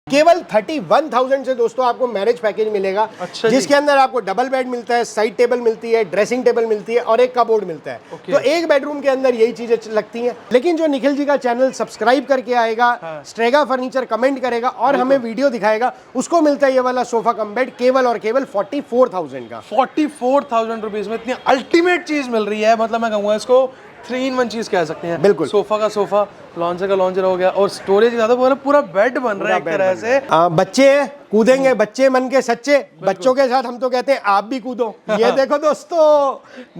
केवल 31,000 से दोस्तों आपको मैरिज पैकेज मिलेगा। अच्छा जिसके अंदर आपको डबल बेड मिलता है, साइड टेबल मिलती है, ड्रेसिंग टेबल मिलती है और एक कबोर्ड मिलता है। तो एक बेडरूम के अंदर यही चीजें लगती हैं। लेकिन जो निखिल जी का चैनल सब्सक्राइब करके आएगा, स्ट्रेगा फर्नीचर कमेंट करेगा और हमें वीडियो दिखाएगा, उसको मिलता है ये वाला सोफा कम बेड केवल और केवल 44,000 का। 44,000 रुपीज में इतनी अल्टीमेट चीज मिल रही है। मतलब मैं कहूँगा इसको 3 in 1 चीज कह सकते हैं। बिल्कुल। सोफा का सोफा, लॉन्चर का लॉन्चर हो गया और स्टोरेज ज्यादा पूरा बेड बन रहा है एक तरह से। बच्चे हैं, कूदेंगे बच्चे मन के सच्चे। बच्चों के साथ हम तो कहते हैं आप भी कूदो। ये देखो दोस्तों,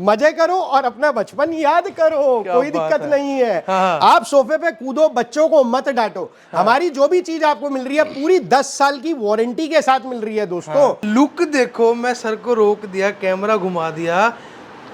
मजे करो और अपना बचपन याद करो, कोई दिक्कत नहीं है। आप सोफे पे कूदो, बच्चों को मत डांटो। हमारी जो भी चीज आपको मिल रही है पूरी 10 साल की वारंटी के साथ मिल रही है दोस्तों। लुक देखो, मैं सर को रोक दिया, कैमरा घुमा दिया,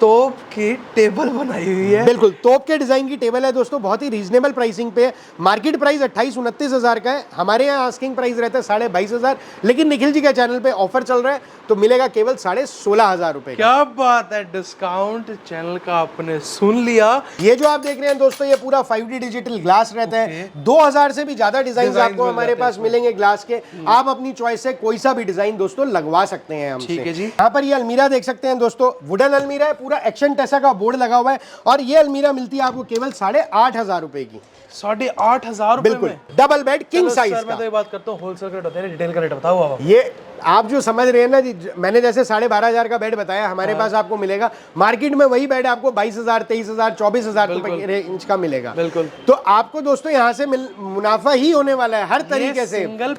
तोप की टेबल बनाई हुई है। बिल्कुल तोप के डिजाइन की टेबल है दोस्तों, बहुत ही रीजनेबल प्राइसिंग पे है। मार्केट प्राइस 28-29 हजार का है, हमारे यहाँ आस्किंग प्राइस रहता है 22,500। लेकिन निखिल जी के चैनल पे ऑफर चल रहा है तो मिलेगा केवल 16,500 रुपए। क्या बात है, डिस्काउंट चैनल का आपने सुन लिया। ये जो आप देख रहे हैं दोस्तों, ये पूरा 5D डिजिटल ग्लास रहता है। 2000 से भी ज्यादा डिजाइन आपको हमारे पास मिलेंगे ग्लास के। आप अपनी चॉइस से कोई सा भी डिजाइन दोस्तों लगवा सकते हैं हमसे। ठीक है जी। यहाँ पर ये अलमीरा देख सकते हैं दोस्तों, वुडन अलमीरा है, पूरा एक्शन टेसा का बोर्ड लगा हुआ है और ये अलमीरा मिलती है आपको केवल 8,500 रुपए की। 8,500 रुपए बिल्कुल में double bed king size sir, मैं तो ये बात करता हूँ होलसेल रेट होता है, रिटेल का रेट बताओ आप। ये आप जो समझ रहे हैं ना जी, मैंने जैसे 12,500 का बेड बताया, हमारे पास आपको मिलेगा मार्केट में वही बेड आपको 22,000, 23,000, 24,000 रुपए के रेंज का मिलेगा। बिल्कुल। तो आपको दोस्तों यहाँ से मुनाफा ही होने वाला है हर तरीके से। सिंगल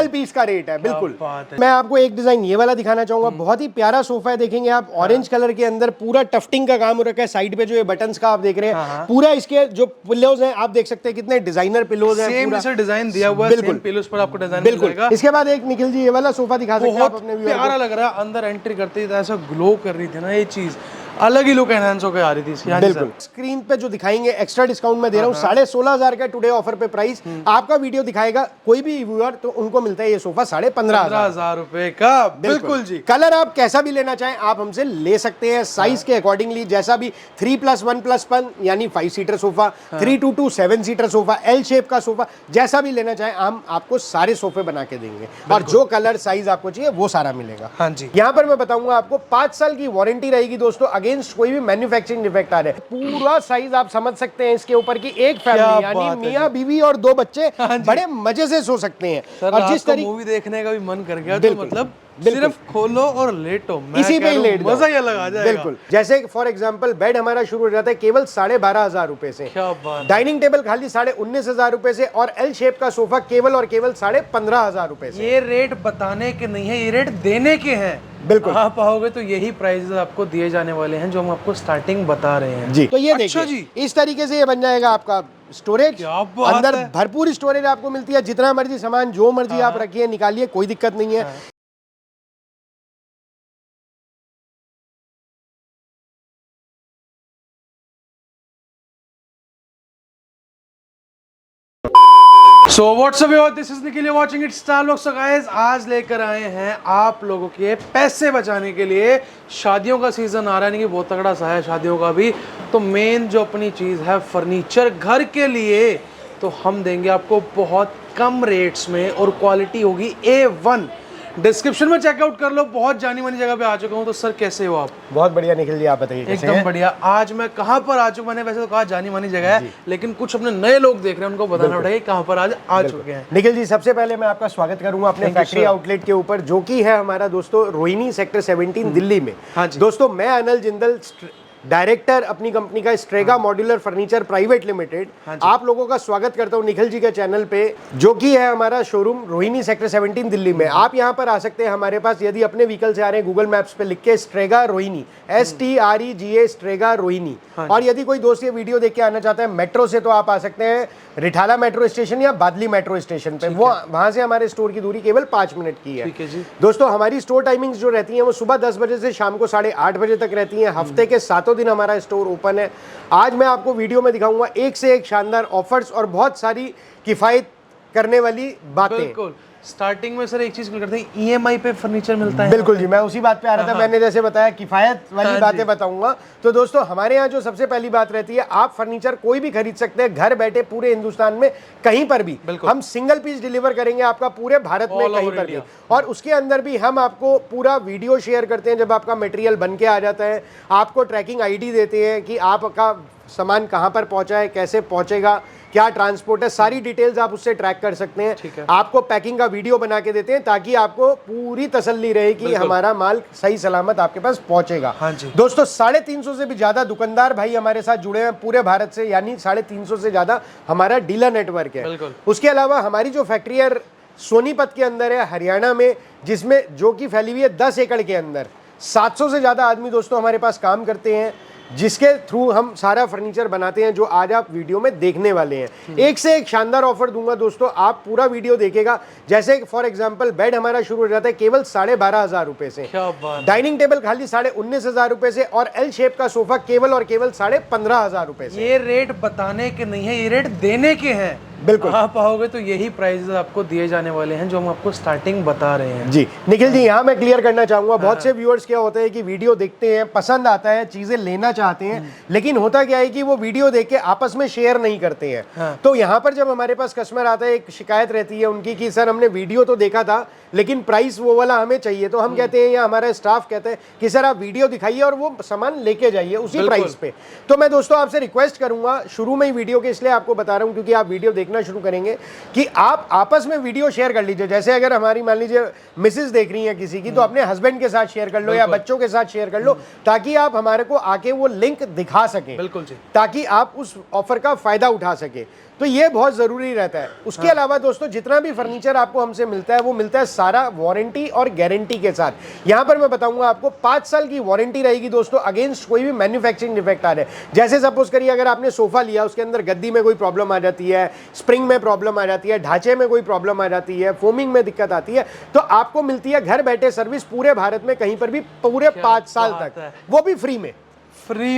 पीस का रेट है। बिल्कुल। मैं आपको एक डिजाइन ये वाला दिखाना चाहूंगा, बहुत ही प्यारा सोफा है। देखेंगे आप, ऑरेंज कलर के अंदर पूरा टफ्टिंग का काम हो रखा है। साइड पे जो ये बटन्स का आप देख रहे हैं, पूरा इसके जो पिलोज हैं आप देख सकते हैं कितने डिजाइनर पिलोज हैं। सेम इसे डिजाइन दिया हुआ है, सेम पिलोज पर आपको डिजाइन मिलेगा। इसके बाद एक निखिल जी ये वाला सोफा दिखा सकते हैं आप अपने व्यूअर को। प्यारा लग रहा है, अंदर एंट्री करते ही ऐसा ग्लो कर रही थी ना, ये चीज अलग ही लुक एनहांस होकर आ रही थी इसकी। बिल्कुल। स्क्रीन पे जो दिखाएंगे एक्स्ट्रा डिस्काउंट में दे रहा हूँ, 16,500 का टुडे ऑफर पे प्राइस। आपका वीडियो दिखाएगा कोई भी व्यूअर तो उनको मिलता है ये सोफा 15,500 रुपए का। बिल्कुल जी। कलर आप कैसा भी लेना चाहें आप हमसे ले सकते हैं, साइज के अकॉर्डिंगली। जैसा भी 3+1+1 यानी 5 seater sofa, 3-2 7 seater sofa, L shape का सोफा, जैसा भी लेना चाहें हम आपको सारे सोफे बना के देंगे और जो कलर साइज आपको चाहिए वो सारा मिलेगा। हाँ जी। यहाँ पर मैं बताऊंगा आपको 5 साल की वारंटी रहेगी दोस्तों, अगेंस्ट कोई भी मैन्युफैक्चरिंग डिफेक्ट आ रहे हैं। पूरा साइज आप समझ सकते हैं इसके ऊपर की एक फैमिली यानी मियां बीवी और 2 बच्चे बड़े मजे से सो सकते हैं। सर, और जिस तरीके मूवी देखने का भी मन कर गया तो मतलब सिर्फ खोलो और लेटो, इसी पे ही लेट मजा ही अलग आ जाएगा। बिल्कुल। जैसे फॉर एग्जांपल बेड हमारा शुरू हो जाता है केवल 12,500 रुपए से। क्या बात। डाइनिंग टेबल खाली 19,500 रुपए से और एल शेप का सोफा केवल और केवल 15,500 रुपए से। ये रेट बताने के नहीं है, ये रेट देने के हैं। बिल्कुल। आप आओगे तो यही प्राइसेस आपको दिए जाने वाले हैं जो हम आपको स्टार्टिंग बता रहे हैं जी। तो ये अच्छा देखिए जी, इस तरीके से ये बन जाएगा आपका स्टोरेज। अंदर भरपूर स्टोरेज आपको मिलती है, जितना मर्जी सामान जो मर्जी आप रखिए निकालिए, कोई दिक्कत नहीं है। So what's up y'all, this is Nikhil watching it Star Vlogs। So guys, आज लेकर आए हैं आप लोगों के पैसे बचाने के लिए। शादियों का सीजन आ रहा है, नहीं कि बहुत तगड़ा सा है शादियों का भी, तो मेन जो अपनी चीज़ है फर्नीचर घर के लिए, तो हम देंगे आपको बहुत कम रेट्स में और क्वालिटी होगी A1। डिस्क्रिप्शन में चेकआउट कर लो, बहुत जानी मानी जगह पे आ चुका हूँ। तो सर कैसे हो आप? बहुत बढ़िया निखिल जी, आप बताइए कैसे हैं? एकदम बढ़िया। आज मैं कहाँ पर आ चुका, मैंने वैसे तो कहा जानी मानी जगह है, लेकिन कुछ अपने नए लोग देख रहे हैं उनको बताना पड़ेगा कहाँ पर आज आ चुके हैं। निखिल जी सबसे पहले मैं आपका स्वागत करूंगा अपने फैक्ट्री आउटलेट के ऊपर, जो कि है हमारा दोस्तों रोहिणी सेक्टर 17 दिल्ली में। हाँ जी। दोस्तों मैं अनिल जिंदल, डायरेक्टर अपनी कंपनी का Strega modular furniture private limited, आप लोगों का स्वागत करता हूं निखिल जी के चैनल पे, जो कि है हमारा शोरूम रोहिणी सेक्टर 17 दिल्ली में। आप यहां पर आ सकते हैं हमारे पास, यदि अपने व्हीकल से आ रहे हैं गूगल मैप्स पे लिख के Strega Rohini, STREGA Strega Rohini. और यदि कोई दोस्त ये वीडियो देख के आना चाहता है मेट्रो से, तो आप आ सकते हैं रिठाला मेट्रो स्टेशन या बादली मेट्रो स्टेशन पे। वो वहां से हमारे स्टोर की दूरी केवल 5 मिनट की है। ठीक है जी। दोस्तों हमारी स्टोर टाइमिंग्स जो रहती हैं वो सुबह 10 बजे से शाम को 8:30 बजे तक रहती हैं। हफ्ते के 7 दिन हमारा स्टोर ओपन है। आज मैं आपको वीडियो में दिखाऊंगा एक से एक शानदार ऑफर्स और बहुत सारी किफायत करने वाली बातें। बिल्कुल। स्टार्टिंग में सर एक चीज करते हैं, ईएमआई पे फर्नीचर मिलता है? बिल्कुल जी, मैं उसी बात पे आ रहा था। मैंने जैसे बताया किफायत वाली बातें बताऊंगा। तो दोस्तों हमारे यहाँ जो सबसे पहली बात रहती है, आप फर्नीचर कोई भी खरीद सकते हैं घर बैठे पूरे हिंदुस्तान में कहीं पर भी। हम सिंगल पीस डिलीवर करेंगे आपका पूरे भारत में कहीं पर भी, और उसके अंदर भी हम आपको पूरा वीडियो शेयर करते हैं। जब आपका मटेरियल बन के आ जाता है, आपको ट्रैकिंग आईडी देते हैं कि आपका सामान कहाँ पर पहुंचा है, कैसे पहुंचेगा, क्या ट्रांसपोर्ट है, सारी डिटेल्स आप उससे ट्रैक कर सकते हैं। आपको पैकिंग का वीडियो बना के देते हैं ताकि आपको पूरी तसल्ली रहे कि हमारा माल सही सलामत आपके पास पहुंचेगा। दोस्तों 350 से भी ज्यादा दुकानदार भाई हमारे साथ जुड़े हैं पूरे भारत से, यानी 350 से ज्यादा हमारा डीलर नेटवर्क है। उसके अलावा हमारी जो फैक्ट्री है सोनीपत के अंदर है, हरियाणा में, जिसमें जो कि फैली हुई है 10 एकड़ के अंदर। 700 से ज्यादा आदमी दोस्तों हमारे पास काम करते हैं, जिसके थ्रू हम सारा फर्नीचर बनाते हैं जो आज आप वीडियो में देखने वाले हैं। एक से एक शानदार ऑफर दूंगा दोस्तों, आप पूरा वीडियो देखेगा। जैसे फॉर एग्जांपल बेड हमारा शुरू हो जाता है केवल 12,500 रुपए से, डाइनिंग टेबल खाली 19,500 रुपए से, और एल शेप का सोफा केवल और केवल 15,500 रुपए से। ये रेट बताने के नहीं है, ये रेट देने के हैं। बिल्कुल आप आओगे तो यही प्राइसेस आपको दिए जाने वाले हैं जो हम आपको स्टार्टिंग बता रहे हैं। जी निखिल जी, यहाँ मैं क्लियर करना चाहूंगा, बहुत से व्यूअर्स क्या होता है कि वीडियो देखते हैं, पसंद आता है, चीजें लेना चाहते हैं, लेकिन होता क्या है कि वो वीडियो देख के आपस में शेयर नहीं करते हैं। तो यहाँ पर जब हमारे पास कस्टमर आता है, एक शिकायत रहती है उनकी कि सर हमने वीडियो तो देखा था लेकिन प्राइस वो वाला हमें चाहिए। तो हम कहते हैं या हमारा स्टाफ कहता है कि सर आप वीडियो दिखाइए और वो सामान लेके जाइए उसी प्राइस पे। तो मैं दोस्तों आपसे रिक्वेस्ट करूंगा, शुरू में ही वीडियो के इसलिए आपको बता रहा हूं क्योंकि आप वीडियो देखना शुरू करेंगे कि आप आपस में वीडियो शेयर कर लीजिए। जैसे अगर हमारी मान लीजिए मिसेज देख रही है किसी की, तो अपने हस्बैंड के साथ शेयर कर लो या बच्चों के साथ शेयर कर लो, ताकि आप हमारे को आके वो लिंक दिखा सकें। बिल्कुल जी, ताकि आप उस ऑफर का फायदा उठा सके। तो ये बहुत जरूरी रहता है। उसके अलावा दोस्तों जितना भी फर्नीचर आपको हमसे मिलता है वो मिलता है सारा वारंटी और गारंटी के साथ। यहां पर मैं बताऊंगा आपको 5 साल की वारंटी रहेगी दोस्तों अगेंस्ट कोई भी मैन्युफैक्चरिंग डिफेक्ट आ रहे हैं। जैसे सपोज करिए अगर आपने सोफा लिया, उसके अंदर गद्दी में कोई प्रॉब्लम आ जाती है, स्प्रिंग में प्रॉब्लम आ जाती है, ढांचे में कोई प्रॉब्लम आ जाती है, फोमिंग में दिक्कत आती है, तो आपको मिलती है घर बैठे सर्विस पूरे भारत में कहीं पर भी पूरे 5 साल तक, वो भी फ्री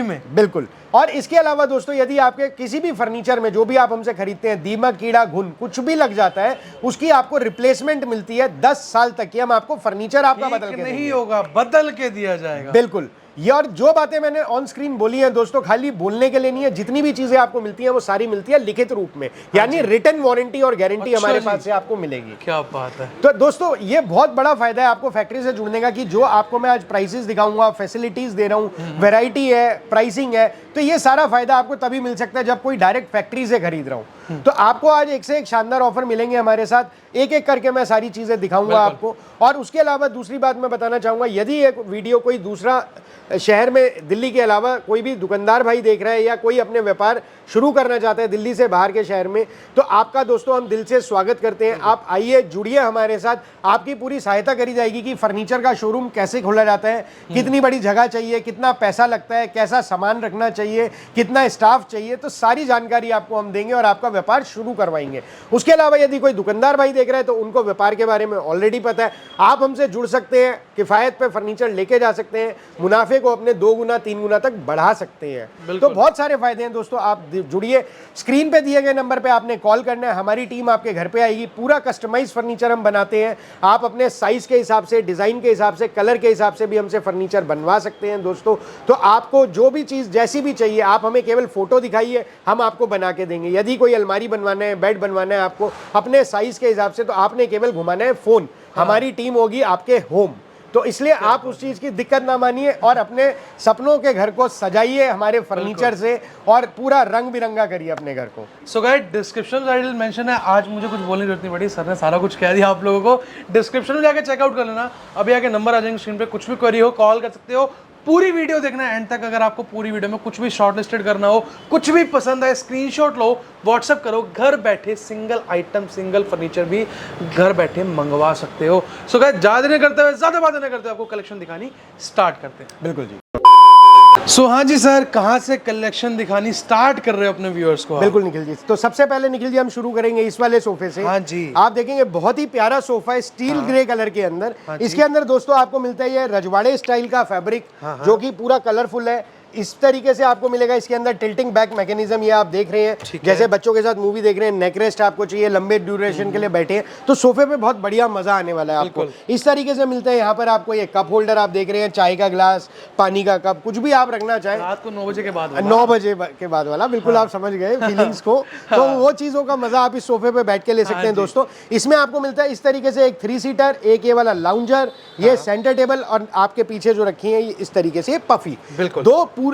में। बिल्कुल। और इसके अलावा दोस्तों यदि आपके किसी भी फर्नीचर में जो भी आप हमसे खरीदते हैं दीमक, कीड़ा, घुन कुछ भी लग जाता है, उसकी आपको रिप्लेसमेंट मिलती है 10 साल तक की। हम आपको फर्नीचर आपका बदल के नहीं होगा, बदल के दिया जाएगा। बिल्कुल। ये और जो बातें मैंने ऑन स्क्रीन बोली हैं दोस्तों खाली बोलने के लिए नहीं है, जितनी भी चीजें आपको मिलती हैं वो सारी मिलती है लिखित रूप में, यानी रिटर्न वारंटी और गारंटी हमारे पास से आपको मिलेगी। क्या बात है। तो दोस्तों ये बहुत बड़ा फायदा है आपको फैक्ट्री से जुड़ने का कि जो आपको मैं आज प्राइसेस दिखाऊंगा, फैसिलिटीज दे रहा हूँ, वैरायटी है, प्राइसिंग है, तो ये सारा फायदा आपको तभी मिल सकता है जब कोई डायरेक्ट फैक्ट्री से खरीद रहा हूँ। तो आपको आज एक से एक शानदार ऑफर मिलेंगे हमारे साथ, एक एक करके मैं सारी चीजें दिखाऊंगा आपको। और उसके अलावा दूसरी बात मैं बताना चाहूंगा, यदि एक वीडियो कोई दूसरा शहर में दिल्ली के अलावा कोई भी दुकानदार भाई देख रहा है या कोई अपने व्यापार शुरू करना चाहता है दिल्ली से बाहर के शहर में, तो आपका दोस्तों हम दिल से स्वागत करते हैं। आप आइए, जुड़िए हमारे साथ, आपकी पूरी सहायता करी जाएगी कि फर्नीचर का शोरूम कैसे खोला जाता है, कितनी बड़ी जगह चाहिए, कितना पैसा लगता है, कैसा सामान रखना चाहिए, कितना स्टाफ चाहिए, तो सारी जानकारी आपको हम देंगे और आपका व्यापार शुरू करवाएंगे। उसके अलावा यदि कोई दुकानदार भाई देख रहा है तो उनको व्यापार के बारे में ऑलरेडी पता है, आप हमसे जुड़ सकते हैं, किफायत पे फर्नीचर लेके जा सकते हैं, मुनाफे को अपने 2 गुना 3 गुना तक बढ़ा सकते हैं। तो बहुत सारे फायदे हैं दोस्तों, आप जुड़िए। स्क्रीन पे दिए गए नंबर पे आपने कॉल करना है, हमारी टीम आपके घर पे आएगी। पूरा कस्टमाइज फर्नीचर हम बनाते हैं, आप अपने साइज के हिसाब से, डिजाइन के हिसाब से, कलर के हिसाब से भी हमसे फर्नीचर बनवा सकते हैं दोस्तों। तो आपको जो भी चीज जैसी भी चाहिए, आप हमें केवल फोटो दिखाइए, हम आपको बना के देंगे। यदि कोई अलमारी बनवाना है, बेड बनवाना है आपको अपने साइज के हिसाब से, तो आपने केवल घुमाना है फोन, हमारी टीम होगी आपके होम। तो इसलिए आप उस चीज की दिक्कत ना मानिए और अपने सपनों के घर को सजाइए हमारे फर्नीचर से और पूरा रंग बिरंगा करिए अपने घर को। सो गाइस डिस्क्रिप्शन में मेंशन है, आज मुझे कुछ बोलने की जरूरत नहीं पड़ी, सर ने सारा कुछ कह दिया आप लोगों को। डिस्क्रिप्शन में जाके चेकआउट कर लेना, अभी आके नंबर आ जाएंगे स्क्रीन पे, कुछ भी क्वेरी हो कॉल कर सकते हो। पूरी वीडियो देखना है एंड तक। अगर आपको पूरी वीडियो में कुछ भी शॉर्ट लिस्टेड करना हो, कुछ भी पसंद आए, स्क्रीनशॉट लो, व्हाट्सएप करो, घर बैठे सिंगल आइटम, सिंगल फर्नीचर भी घर बैठे मंगवा सकते हो। सो गाइस ज्यादा नहीं करते हुए, ज्यादा बातें नहीं करते हुए आपको कलेक्शन दिखानी स्टार्ट करते हैं। बिल्कुल जी। सो हाँ जी सर, कहाँ से कलेक्शन दिखानी स्टार्ट कर रहे हो अपने व्यूअर्स को? बिल्कुल निखिल जी, तो सबसे पहले निखिल जी हम शुरू करेंगे इस वाले सोफे से। हाँ जी, आप देखेंगे बहुत ही प्यारा सोफा है, स्टील ग्रे कलर के अंदर। इसके अंदर दोस्तों आपको मिलता है ये रजवाड़े स्टाइल का फैब्रिक, जो कि पूरा कलरफुल है। इस तरीके से आपको मिलेगा। इसके अंदर टिल्टिंग बैक मैकेनिज्म ये आप देख रहे हैं, जैसे बच्चों के साथ मूवी देख रहे हैं, नेक रेस्ट आपको चाहिए, लंबे ड्यूरेशन के लिए बैठे हैं तो सोफे पे बहुत बढ़िया मजा आने वाला है आपको। इस तरीके से मिलते हैं। यहाँ पर आपको ये कप होल्डर आप देख रहे हैं, चाय का ग्लास, पानी का कप, कुछ भी आप रखना चाहें। रात को 9 बजे के बाद 9 बजे के बाद वाला, बिल्कुल आप समझ गए फीलिंग्स को। तो वो चीजों का मजा आप इस सोफे पे बैठ के ले सकते हैं दोस्तों। इसमें आपको मिलता है इस तरीके से एक 3 सीटर, एक ये वाला लाउंजर, ये सेंटर टेबल, और आपके पीछे जो रखी है इस तरीके से पफी, बिल्कुल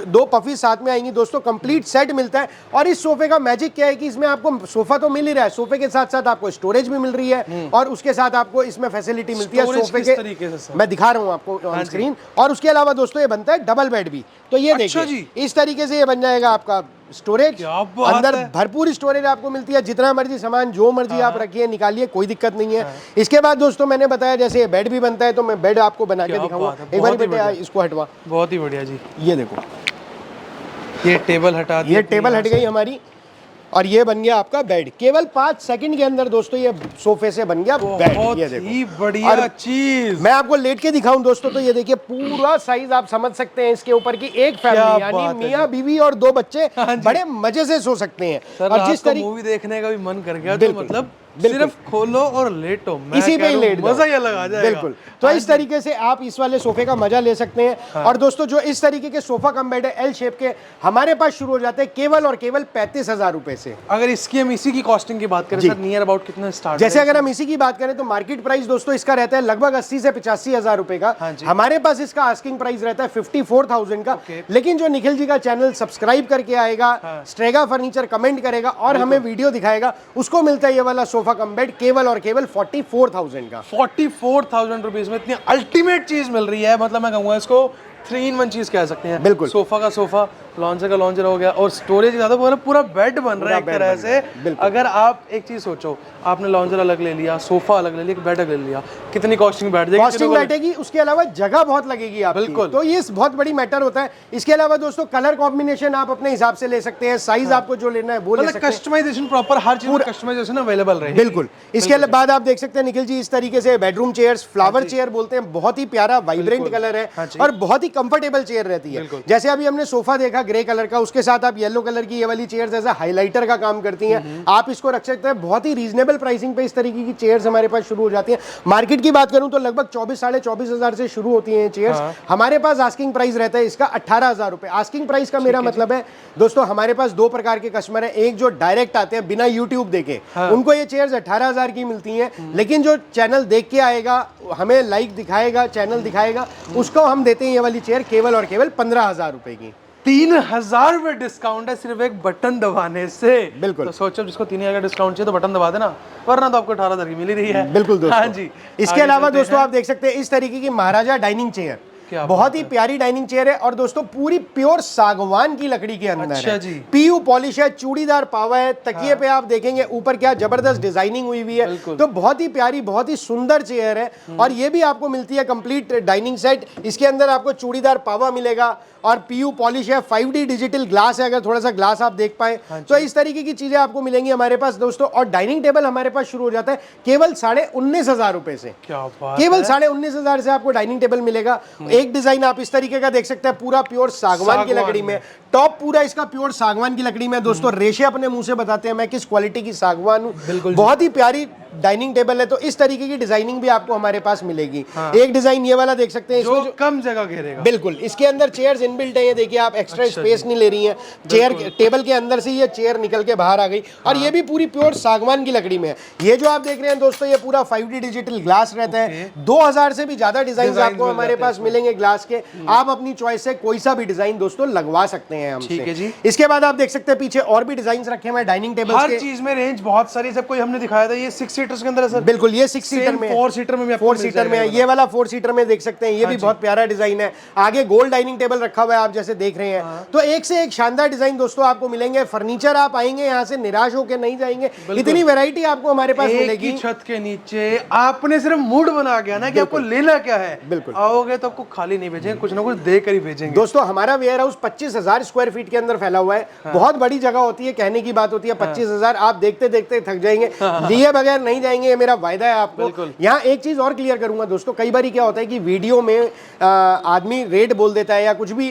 दो पफी साथ में आएंगी दोस्तों। कंप्लीट सेट मिलता है। और इस सोफे का मैजिक क्या है कि इसमें आपको सोफा तो मिल ही रहा है, सोफे के साथ साथ आपको स्टोरेज भी मिल रही है और उसके साथ आपको इसमें फैसिलिटी मिलती है सोफे के, मैं दिखा रहा हूं आपको ऑन स्क्रीन। और उसके अलावा दोस्तों ये बनता है डबल बेड भी। तो ये देखिए इस तरीके से ये बन जाएगा आपका स्टोरेज, अंदर भरपूर स्टोरेज आपको मिलती है, जितना मर्जी सामान जो मर्जी आप रखिए निकालिए, कोई दिक्कत नहीं है। इसके बाद दोस्तों मैंने बताया जैसे ये बेड भी बनता है, तो मैं बेड आपको बना के दिखाऊंगा। एक बार बेटे इसको हटवा, बहुत ही बढ़िया जी। ये देखो, ये टेबल हटा दी, ये टेबल हट गई हमारी और ये बन गया आपका बेड। केवल 5 सेकंड के अंदर दोस्तों ये सोफे से बन गया बेड। ये देखो, ही बढ़िया चीज। मैं आपको लेट के दिखाऊं दोस्तों तो ये देखिए पूरा साइज आप समझ सकते हैं इसके ऊपर की एक फैमिली यानी मियां बीवी और 2 बच्चे बड़े मजे से सो सकते हैं। और जिस तरीके मूवी देखने का भी मन कर गया तो मतलब सिर्फ खोलो और लेटो, इसी पे ही लेट मजा ही अलग आ जाएगा। बिल्कुल। तो इस तरीके से आप इस वाले सोफे का मजा ले सकते हैं। और दोस्तों जो इस तरीके के सोफा कम बेड है एल शेप के, हमारे पास शुरू हो जाते हैं केवल और केवल 35,000 रुपए से। अगर इसकी हम इसी की कॉस्टिंग की बात करें सर, नियर अबाउट कितना स्टार्ट? जैसे अगर हम इसी की बात करें तो मार्केट प्राइस दोस्तों इसका रहता है लगभग 80 से 85,000 रुपए का। हमारे पास इसका आस्किंग प्राइस रहता है 54,000 का। लेकिन जो निखिल जी का चैनल सब्सक्राइब करके आएगा, स्ट्रेगा फर्नीचर कमेंट करेगा और हमें वीडियो दिखाएगा, उसको मिलता है ये वाला सोफा कम बेड केवल और केवल 44,000 का। 44,000 रुपीज में इतनी अल्टीमेट चीज मिल रही है, मतलब मैं कहूंगा इसको 3 in 1 चीज कह सकते हैं। बिल्कुल, सोफा का सोफा, लॉन्जर का लॉन्जर हो गया और स्टोरेज ज्यादा पूरा बेड बन रहा है एक तरह से। अगर आप एक चीज सोचो, आपने लॉन्जर अलग ले लिया, सोफा अलग ले लिया, बेड अलग ले लिया, कितनी कॉस्टिंग बैठ जाएगी? कॉस्टिंग बैठेगी, उसके अलावा जगह बहुत लगेगी आपकी। बिल्कुल, तो ये बहुत बड़ी मैटर होता है। इसके अलावा दोस्तों कलर कॉम्बिनेशन आप अपने हिसाब से ले सकते हैं, साइज आपको जो लेना है वो ले सकते हैं। कस्टमाइजेशन प्रॉपर, हर चीज कस्टमाइजेशन अवेलेबल रहे। बिल्कुल। इसके बाद आप देख सकते हैं निखिल जी इस तरीके से बेडरूम चेयर्स, फ्लावर चेयर बोलते हैं, बहुत ही प्यारा वाइब्रेंट कलर है और बहुत ही कंफर्टेबल चेयर रहती है। जैसे अभी हमने सोफा देखा ग्रे कलर का, उसके साथ आप येलो कलर की ये वाली चेयर्स ऐसा हाइलाइटर का काम करती हैं। आप इसको रख सकते हैं बहुत ही रीजनेबल प्राइसिंग पे। इस तरीके की चेयर्स हमारे पास शुरू हो जाती हैं। मार्केट की बात करूं तो लगभग 24 साढ़े 24,000 से शुरू होती हैं चेयर्स। हमारे पास आस्किंग प्राइस रहता है इसका 18,000 रुपए। आस्किंग प्राइस का मेरा मतलब है दोस्तों, हमारे पास 2 प्रकार के कस्टमर हैं। एक जो डायरेक्ट आते हैं बिना यूट्यूब देखे, उनको ये चेयर्स 18,000 की मिलती हैं। लेकिन जो चैनल देख के आएगा, हमें लाइक दिखाएगा, चैनल दिखाएगा, उसको हम देते हैं ये वाली चेयर केवल और केवल 15,000 रुपए की। 3,000 रुपए डिस्काउंट है सिर्फ एक बटन दबाने से। बिल्कुल। तो सोचो जिसको 3,000 का डिस्काउंट चाहिए तो बटन दबा देना, वरना तो आपको 18,000 की मिल ही रही है। बिल्कुल दोस्तों। हाँ जी। इसके अलावा दोस्तों आप देख सकते हैं इस तरीके की महाराजा डाइनिंग चेयर, बहुत ही प्यारी डाइनिंग चेयर है और दोस्तों पूरी प्योर सागवान की लकड़ी के अंदर है। पीयू पॉलिश है, चूड़ीदार पावा है। तकिए पे आप देखेंगे ऊपर क्या जबरदस्त डिजाइनिंग हुई हुई है। तो बहुत ही प्यारी, बहुत ही सुंदर चेयर है। और ये भी आपको मिलती है कंप्लीट डाइनिंग सेट। इसके अंदर आपको चूड़ीदार पावा मिलेगा और पीयू पॉलिश है, 5D डिजिटल ग्लास है, अगर थोड़ा सा ग्लास आप देख पाए तो इस तरीके की चीजें आपको मिलेंगी हमारे पास दोस्तों। और डाइनिंग टेबल हमारे पास शुरू हो जाता है केवल 19,500 रुपए से। केवल 19,500 से आपको डाइनिंग टेबल मिलेगा। एक डिजाइन आप इस तरीके का देख सकते हैं, पूरा प्योर सागवान की लकड़ी में। टॉप पूरा इसका प्योर सागवान की लकड़ी में दोस्तों। रेशे अपने मुंह से बताते हैं मैं किस क्वालिटी की सागवान हूं। बहुत ही प्यारी डाइनिंग टेबल है। तो इस तरीके की डिजाइनिंग भी आपको हमारे पास मिलेगी। एक डिजाइन ये वाला देख सकते हैं, जो कम जगह घेरेगा। बिल्कुल। इसके अंदर चेयर्स इनबिल्ट है, ये देखिए आप, एक्स्ट्रा स्पेस नहीं ले रही हैं। चेयर टेबल के अंदर से ये चेयर निकल के बाहर आ गई। और ये भी पूरी प्योर सागवान की लकड़ी में है। ये जो आप देख रहे हैं दोस्तों, ये पूरा 5D डिजिटल ग्लास रहता है। 2,000 से भी ज्यादा डिजाइन आपको हमारे पास मिलेंगे ग्लास के। आप अपनी चॉइस से कोई सा भी डिजाइन दोस्तों लगवा सकते हैं हमसे। ठीक है जी। इसके बाद आप देख सकते हैं पीछे और भी डिजाइन रखे हुए हैं डाइनिंग टेबल के। हर चीज में रेंज बहुत सारी, सब कोई हमने दिखाया था। ये 6 सीटर्स के अंदर है सर। बिल्कुल, ये 6 सीटर में, 4 सीटर में भी 4 सीटर में है। ये वाला 4 सीटर में देख सकते हैं, ये भी बहुत प्यारा डिजाइन है। आगे गोल डाइनिंग टेबल रखा हुआ है आप जैसे देख रहे हैं। तो एक से एक शानदार डिजाइन दोस्तों आपको मिलेंगे। फर्नीचर आप आएंगे यहाँ से निराश होकर नहीं जाएंगे, इतनी वैरायटी आपको हमारे पास मिलेगी। छत के नीचे आपने सिर्फ मूड बना गया ना कि आपको लेना क्या है। बिल्कुल। आओगे तो आपको खाली नहीं भेजेंगे, कुछ ना कुछ देकर ही भेजेंगे। दोस्तों हमारा वेयर हाउस 25,000 स्क्वायर फीट के अंदर फैला हुआ है। बहुत बड़ी जगह होती है, कहने की बात होती है 25,000, आप देखते देखते थक जाएंगे। लिए बगैर नहीं नहीं जाएंगे, ये मेरा वायदा है आपको। यहाँ एक चीज और क्लियर करूंगा दोस्तों, कई बार क्या होता है कि वीडियो में आदमी रेट बोल देता है या कुछ भी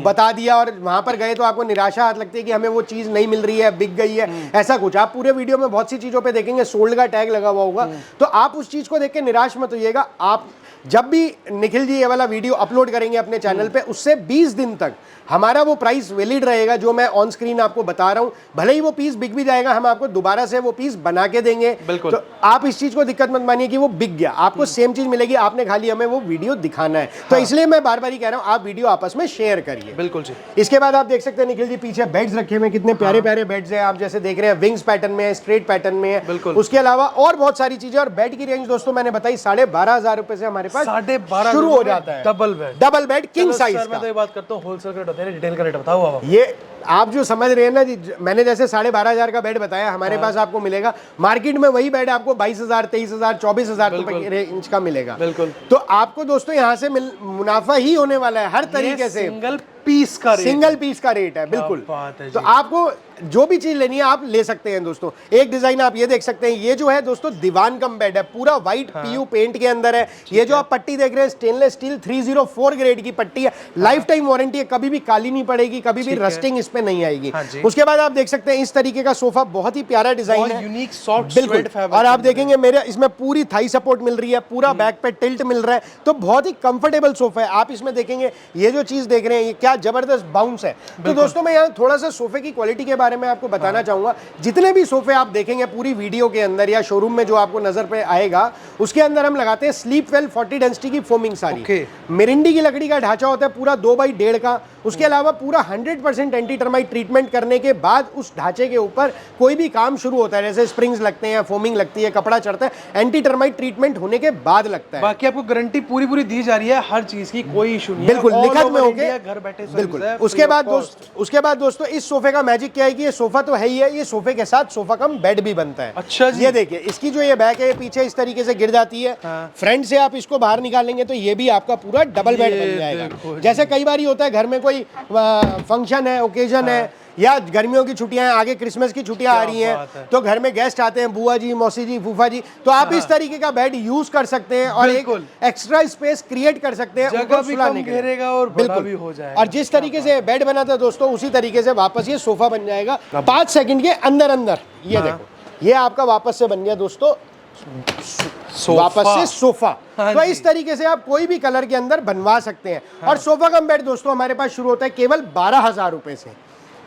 बता दिया और वहां पर गए तो आपको निराशा हाथ लगती है कि हमें वो चीज नहीं मिल रही है, बिक गई है, ऐसा कुछ। आप पूरे वीडियो में बहुत सी चीजों पे देखेंगे सोल्ड का टैग लगा हुआ होगा, तो आप उस चीज को देख के निराश मत होइएगा। आप जब भी निखिल जी ये वाला वीडियो अपलोड करेंगे अपने चैनल पे, उससे 20 दिन तक हमारा वो प्राइस वैलिड रहेगा जो मैं ऑन स्क्रीन आपको बता रहा हूं। भले ही वो पीस बिक भी जाएगा, हम आपको दोबारा से वो पीस बना के देंगे। तो आप इस चीज को दिक्कत मत मानिए कि वो बिक गया, आपको सेम चीज मिलेगी, आपने खाली हमें वो वीडियो दिखाना है। तो इसलिए मैं बार बार ही कह रहा हूं, आप वीडियो आपस में शेयर करिए। बिल्कुल जी। इसके बाद आप देख सकते हैं निखिल जी पीछे बेड्स रखे हुए, कितने प्यारे प्यारे बेड्स हैं। आप जैसे देख रहे हैं विंग्स पैटर्न में है, स्ट्रेट पैटर्न में है, उसके अलावा और बहुत सारी चीजें। और बेड की रेंज दोस्तों मैंने बताई 12,500 रुपए से हमारे पास 12,500 शुरू हो जाता है। डबल बेड किंग साइज का। मैं तो ये बात करता हूँ होलसेल रेट होता है, रिटेल का रेट बताओ आप। ये आप जो समझ रहे हैं ना जी, मैंने जैसे 12,500 का बेड बताया, हमारे पास आपको मिलेगा मार्केट में वही बेड आपको 22,000, 23,000, 24,000 रुपए की रेंज का मिलेगा। बिल्कुल। तो आपको दोस्तों यहाँ से मुनाफा ही होने वाला है हर तरीके से। सिंगल पीस का रेट है बिल्कुल। तो आपको जो भी चीज लेनी है आप ले सकते हैं दोस्तों। एक डिजाइन आप ये देख सकते हैं, ये जो है दोस्तों दीवान कम बेड है, पूरा व्हाइट पीयू पेंट के अंदर है। ये जो आप पट्टी देख रहे हैं स्टेनलेस स्टील 304 ग्रेड की पट्टी है, लाइफ टाइम वारंटी है, कभी भी काली नहीं पड़ेगी, कभी भी रस्टिंग इस पे नहीं आएगी। उसके बाद आप देख सकते हैं इस तरीके का सोफा, बहुत ही प्यारा डिजाइन है, यूनिक सॉफ्ट बिल्कुल। और आप देखेंगे मेरे इसमें पूरी थाई सपोर्ट मिल रही है, पूरा बैक पे टिल्ट मिल रहा है, तो बहुत ही कंफर्टेबल सोफा है। आप इसमें देखेंगे ये जो चीज देख रहे हैं, ये क्या जबरदस्त बाउंस है। तो दोस्तों मैं यहाँ थोड़ा सा सोफे की क्वालिटी के बारे में आपको बताना चाहूंगा। जितने भी सोफे आप देखेंगे पूरी वीडियो के अंदर या शोरूम में जो आपको नजर पे आएगा, उसके अंदर हम लगाते हैं स्लीप वेल 40 डेंसिटी की फोमिंग सारी। मिरिंडी की लकड़ी का ढांचा होता है पूरा 2x1.5 का। उसके अलावा पूरा 100% एंटी टर्माइट ट्रीटमेंट करने के बाद उस ढांचे के ऊपर कोई भी काम शुरू होता है, जैसे स्प्रिंग्स लगते हैं, फोमिंग लगती है, कपड़ा चढ़ता है, एंटी टर्माइट ट्रीटमेंट होने के बाद लगता है। बाकी आपको गारंटी पूरी दी जा रही है हर चीज की, कोई इशू नहीं है, बिल्कुल लिखत में होके घर बैठे। बिल्कुल। उसके बाद दोस्तों इस सोफे का मैजिक क्या है कि ये सोफा तो है ही है, ये सोफे के साथ सोफा कम बेड भी बनता है। अच्छा जी। ये देखिए इसकी जो ये बैक है ये पीछे इस तरीके से गिर जाती है। फ्रंट से आप इसको बाहर निकालेंगे तो ये भी आपका पूरा डबल बेड बन जाएगा। जैसे कई बार होता है घर में कोई फंक्शन है, ओकेजन है, या गर्मियों की छुट्टियां हैं, आगे क्रिसमस की छुट्टियां आ रही हैं, तो घर में गेस्ट आते हैं, बुआ जी, मौसी जी, फूफा जी, तो आप इस तरीके का बेड यूज कर सकते हैं और एक एक्स्ट्रा स्पेस क्रिएट कर सकते हैं, जगह भी कम घेरेगा और बड़ा भी हो जाएगा। और जिस तरीके से बेड बना था दोस्तों, उसी तरीके से वापस ये सोफा बन जाएगा 5 सेकंड के अंदर अंदर। ये देखो, ये आपका वापस से बन गया दोस्तों वापस से सोफा। तो इस तरीके से आप कोई भी कलर के अंदर बनवा सकते हैं। और सोफा कम बेड दोस्तों हमारे पास शुरू होता है केवल 12,000 रुपए से।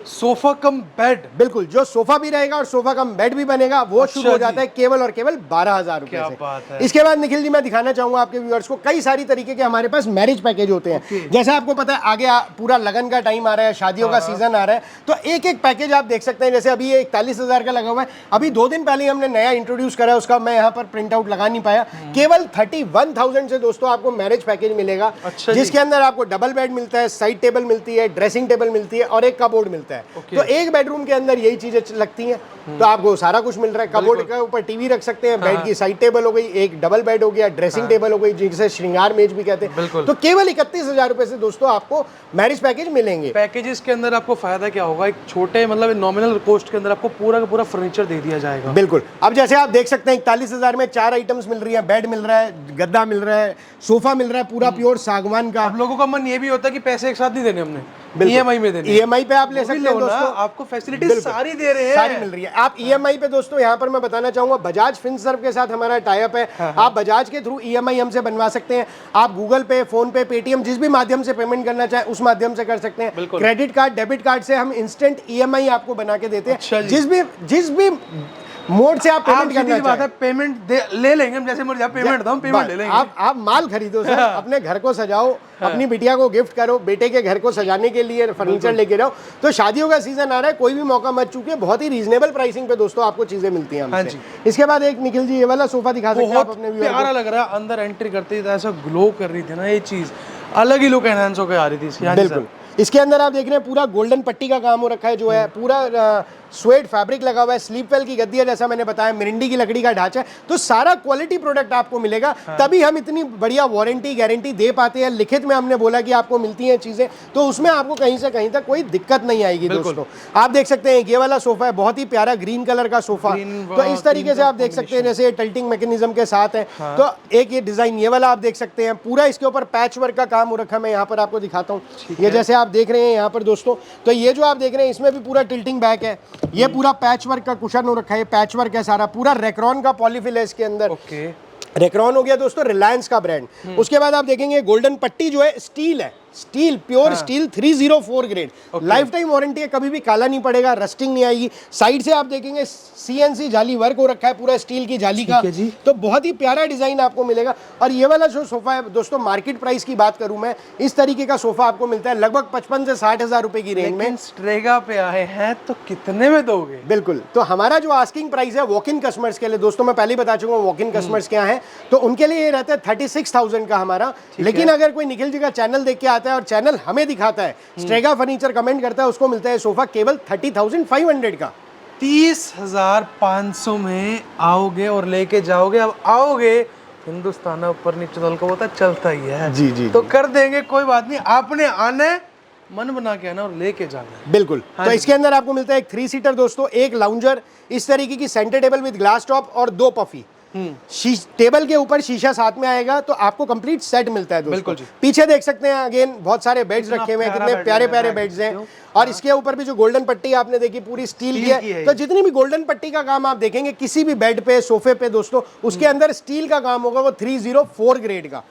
सोफा कम बेड, बिल्कुल, जो सोफा भी रहेगा और सोफा कम बेड भी बनेगा, वो शुरू हो जाता है केवल और केवल 12,000 रुपए से। बात है। इसके बाद निखिल जी मैं दिखाना चाहूंगा आपके व्यूअर्स को कई सारी तरीके के हमारे पास मैरिज पैकेज होते हैं। जैसे आपको पता है आगे पूरा लगन का टाइम आ रहा है, शादियों का सीजन आ रहा है, तो एक एक पैकेज आप देख सकते हैं। जैसे अभी ये 41,000 का लगा हुआ है, अभी 2 दिन पहले हमने नया इंट्रोड्यूस करा है, उसका मैं यहाँ पर प्रिंट आउट लगा नहीं पाया। केवल 31,000 से दोस्तों आपको मैरिज पैकेज मिलेगा, जिसके अंदर आपको डबल बेड मिलता है, साइड टेबल मिलती है, ड्रेसिंग टेबल मिलती है और एक कबोर्ड मिलता है। तो एक बेडरूम के अंदर यही चीजें लगती हैं, तो आपको सारा कुछ मिल रहा है। कबोर्ड के ऊपर टीवी रख सकते हैं, बेड की साइड टेबल हो गई, एक डबल बेड हो गया, ड्रेसिंग टेबल हो गई, जिसे श्रृंगार मेज भी कहते हैं। तो केवल 31,000 रुपए से दोस्तों आपको मैरिज पैकेज मिलेंगे। पैकेजेस के अंदर आपको फायदा क्या होगा, एक छोटे मतलब नॉमिनल कॉस्ट के अंदर आपको पूरा का पूरा फर्नीचर दे दिया जाएगा। बिल्कुल। अब जैसे आप देख सकते हैं 41,000 में 4 आइटम्स मिल रही है, बेड मिल रहा है, गद्दा मिल रहा है, सोफा मिल रहा है पूरा प्योर सागवान का। आप लोगों का मन ये भी होता है कि पैसे एक साथ नहीं देने, हमने ईएमआई में देने। ईएमआई पे आप ले सकते हैं दोस्तों, आपको फैसिलिटीज सारी दे रहे हैं, सारी मिल रही है। आप ईएमआई पे दोस्तों यहाँ पर मैं बताना चाहूंगा बजाज फिनसर्व के साथ हमारा टाई अप है। आप बजाज के थ्रू ईएमआई हमसे बनवा सकते हैं। आप गूगल पे, फोन पे, पेटीएम जिस भी माध्यम से पेमेंट करना चाहें उस माध्यम से कर सकते हैं। क्रेडिट कार्ड, डेबिट कार्ड से हम इंस्टेंट ईएमआई आपको बना के देते हैं। जिस भी मोड से आप पेमेंट करना बात है, पेमेंट ले लेंगे हम, जैसे मुझे पेमेंट दो, पेमेंट ले लेंगे। आप माल खरीदो सर, अपने घर को सजाओ, अपनी बिटिया को गिफ्ट करो, बेटे के घर को सजाने के लिए फर्नीचर लेके जाओ। तो शादियों का सीजन आ रहा है, कोई भी मौका मत चूके, बहुत ही रीजनेबल प्राइसिंग पे दोस्तों आपको चीजें मिलती हैं हमसे। इसके बाद एक निखिल जी ये वाला सोफा दिखा सकते हैं आप अपने व्यूअर को। प्यारा लग रहा है, अंदर एंट्री करते ही ऐसा ग्लो कर रही थी ना, ये चीज अलग ही लुक एनहांस होकर आ रही थी इसकी। बिल्कुल। इसके अंदर आप देख रहे हैं पूरा गोल्डन पट्टी का काम हो रखा है, जो है पूरा स्वेट फैब्रिक लगा हुआ है, स्लीप वेल की गद्दी है, जैसा मैंने बताया मिरिंडी की लकड़ी का ढांचा है, तो सारा क्वालिटी प्रोडक्ट आपको मिलेगा। तभी हम इतनी बढ़िया वारंटी गारंटी दे पाते हैं। लिखित में हमने बोला कि आपको मिलती हैं चीजें, तो उसमें आपको कहीं से कहीं तक कोई दिक्कत नहीं आएगी। दोस्तों आप देख सकते हैं ये वाला सोफा है, बहुत ही प्यारा ग्रीन कलर का सोफा, तो इस तरीके से आप देख सकते हैं जैसे टल्टिंग मैकेनिज्म के साथ है। तो एक ये डिजाइन ये वाला आप देख सकते हैं, पूरा इसके ऊपर पैच वर्क का काम हो रखा है। मैं यहाँ पर आपको दिखाता हूँ, ये जैसे आप देख रहे हैं यहाँ पर दोस्तों, तो ये जो आप देख रहे हैं इसमें भी पूरा टिल्टिंग बैक है, ये पूरा पैच वर्क का कुशन हो रखा है, पैच वर्क है सारा, पूरा रेक्रॉन का पॉलीफिल है इसके अंदर। रेक्रॉन हो गया दोस्तों रिलायंस का ब्रांड। उसके बाद आप देखेंगे गोल्डन पट्टी जो है स्टील है, steel pure steel 304 grade, life time warranty है, कभी भी काला नहीं पड़ेगा, रस्टिंग नहीं आएगी। साइड से आप देखेंगे सीएनसी जाली वर्क हो रखा है पूरा स्टील की जाली का, तो बहुत ही प्यारा डिजाइन आपको मिलेगा। और ये वाला जो सोफा है दोस्तों, मार्केट प्राइस की बात करूं मैं, इस तरीके का सोफा आपको मिलता है लगभग 55 से 60 हजार रुपए की रेंज में। स्ट्रेगा पे आए हैं तो कितने में दोगे? बिल्कुल, तो हमारा जो आस्किंग प्राइस है वॉक इन कस्टमर्स के लिए दोस्तों, मैं पहले ही बता चुका हूँ वॉक इन कस्टमर्स क्या है, तो उनके लिए ये रहता है 36,000 का हमारा। लेकिन अगर कोई निखिल जी का चैनल देख के आता है और चैनल हमें दिखाता है, स्ट्रेगा फर्नीचर कमेंट करता है, उसको मिलता है सोफा केवल 30,500 का। 30,500 में आओगे और लेके जाओगे। अब आओगे, हिंदुस्तान ऊपर नीचे तल का होता चलता ही है। जी जी तो कर देंगे, कोई बात नहीं। आपने आना है, मन बना के आना और लेके जाना है। बिल्कुल। तो इसके अंदर आपको मिलता है एक 3 सीटर दोस्तों, एक लाउंजर, इस तरीके की centre table with glass top और 2 पफी। टेबल के ऊपर शीशा साथ में आएगा, तो आपको कंप्लीट सेट मिलता है दोस्तों। पीछे देख सकते हैं अगेन बहुत सारे बेड्स रखे हुए हैं, कितने प्यारे प्यारे बेड्स हैं। और इसके ऊपर भी जो गोल्डन पट्टी आपने देखी पूरी स्टील की है, तो जितनी भी गोल्डन पट्टी का काम आप देखेंगे किसी भी बेड पे सोफे पे दोस्तों, उसके अंदर स्टील का काम होगा, वो 304 ग्रेड का।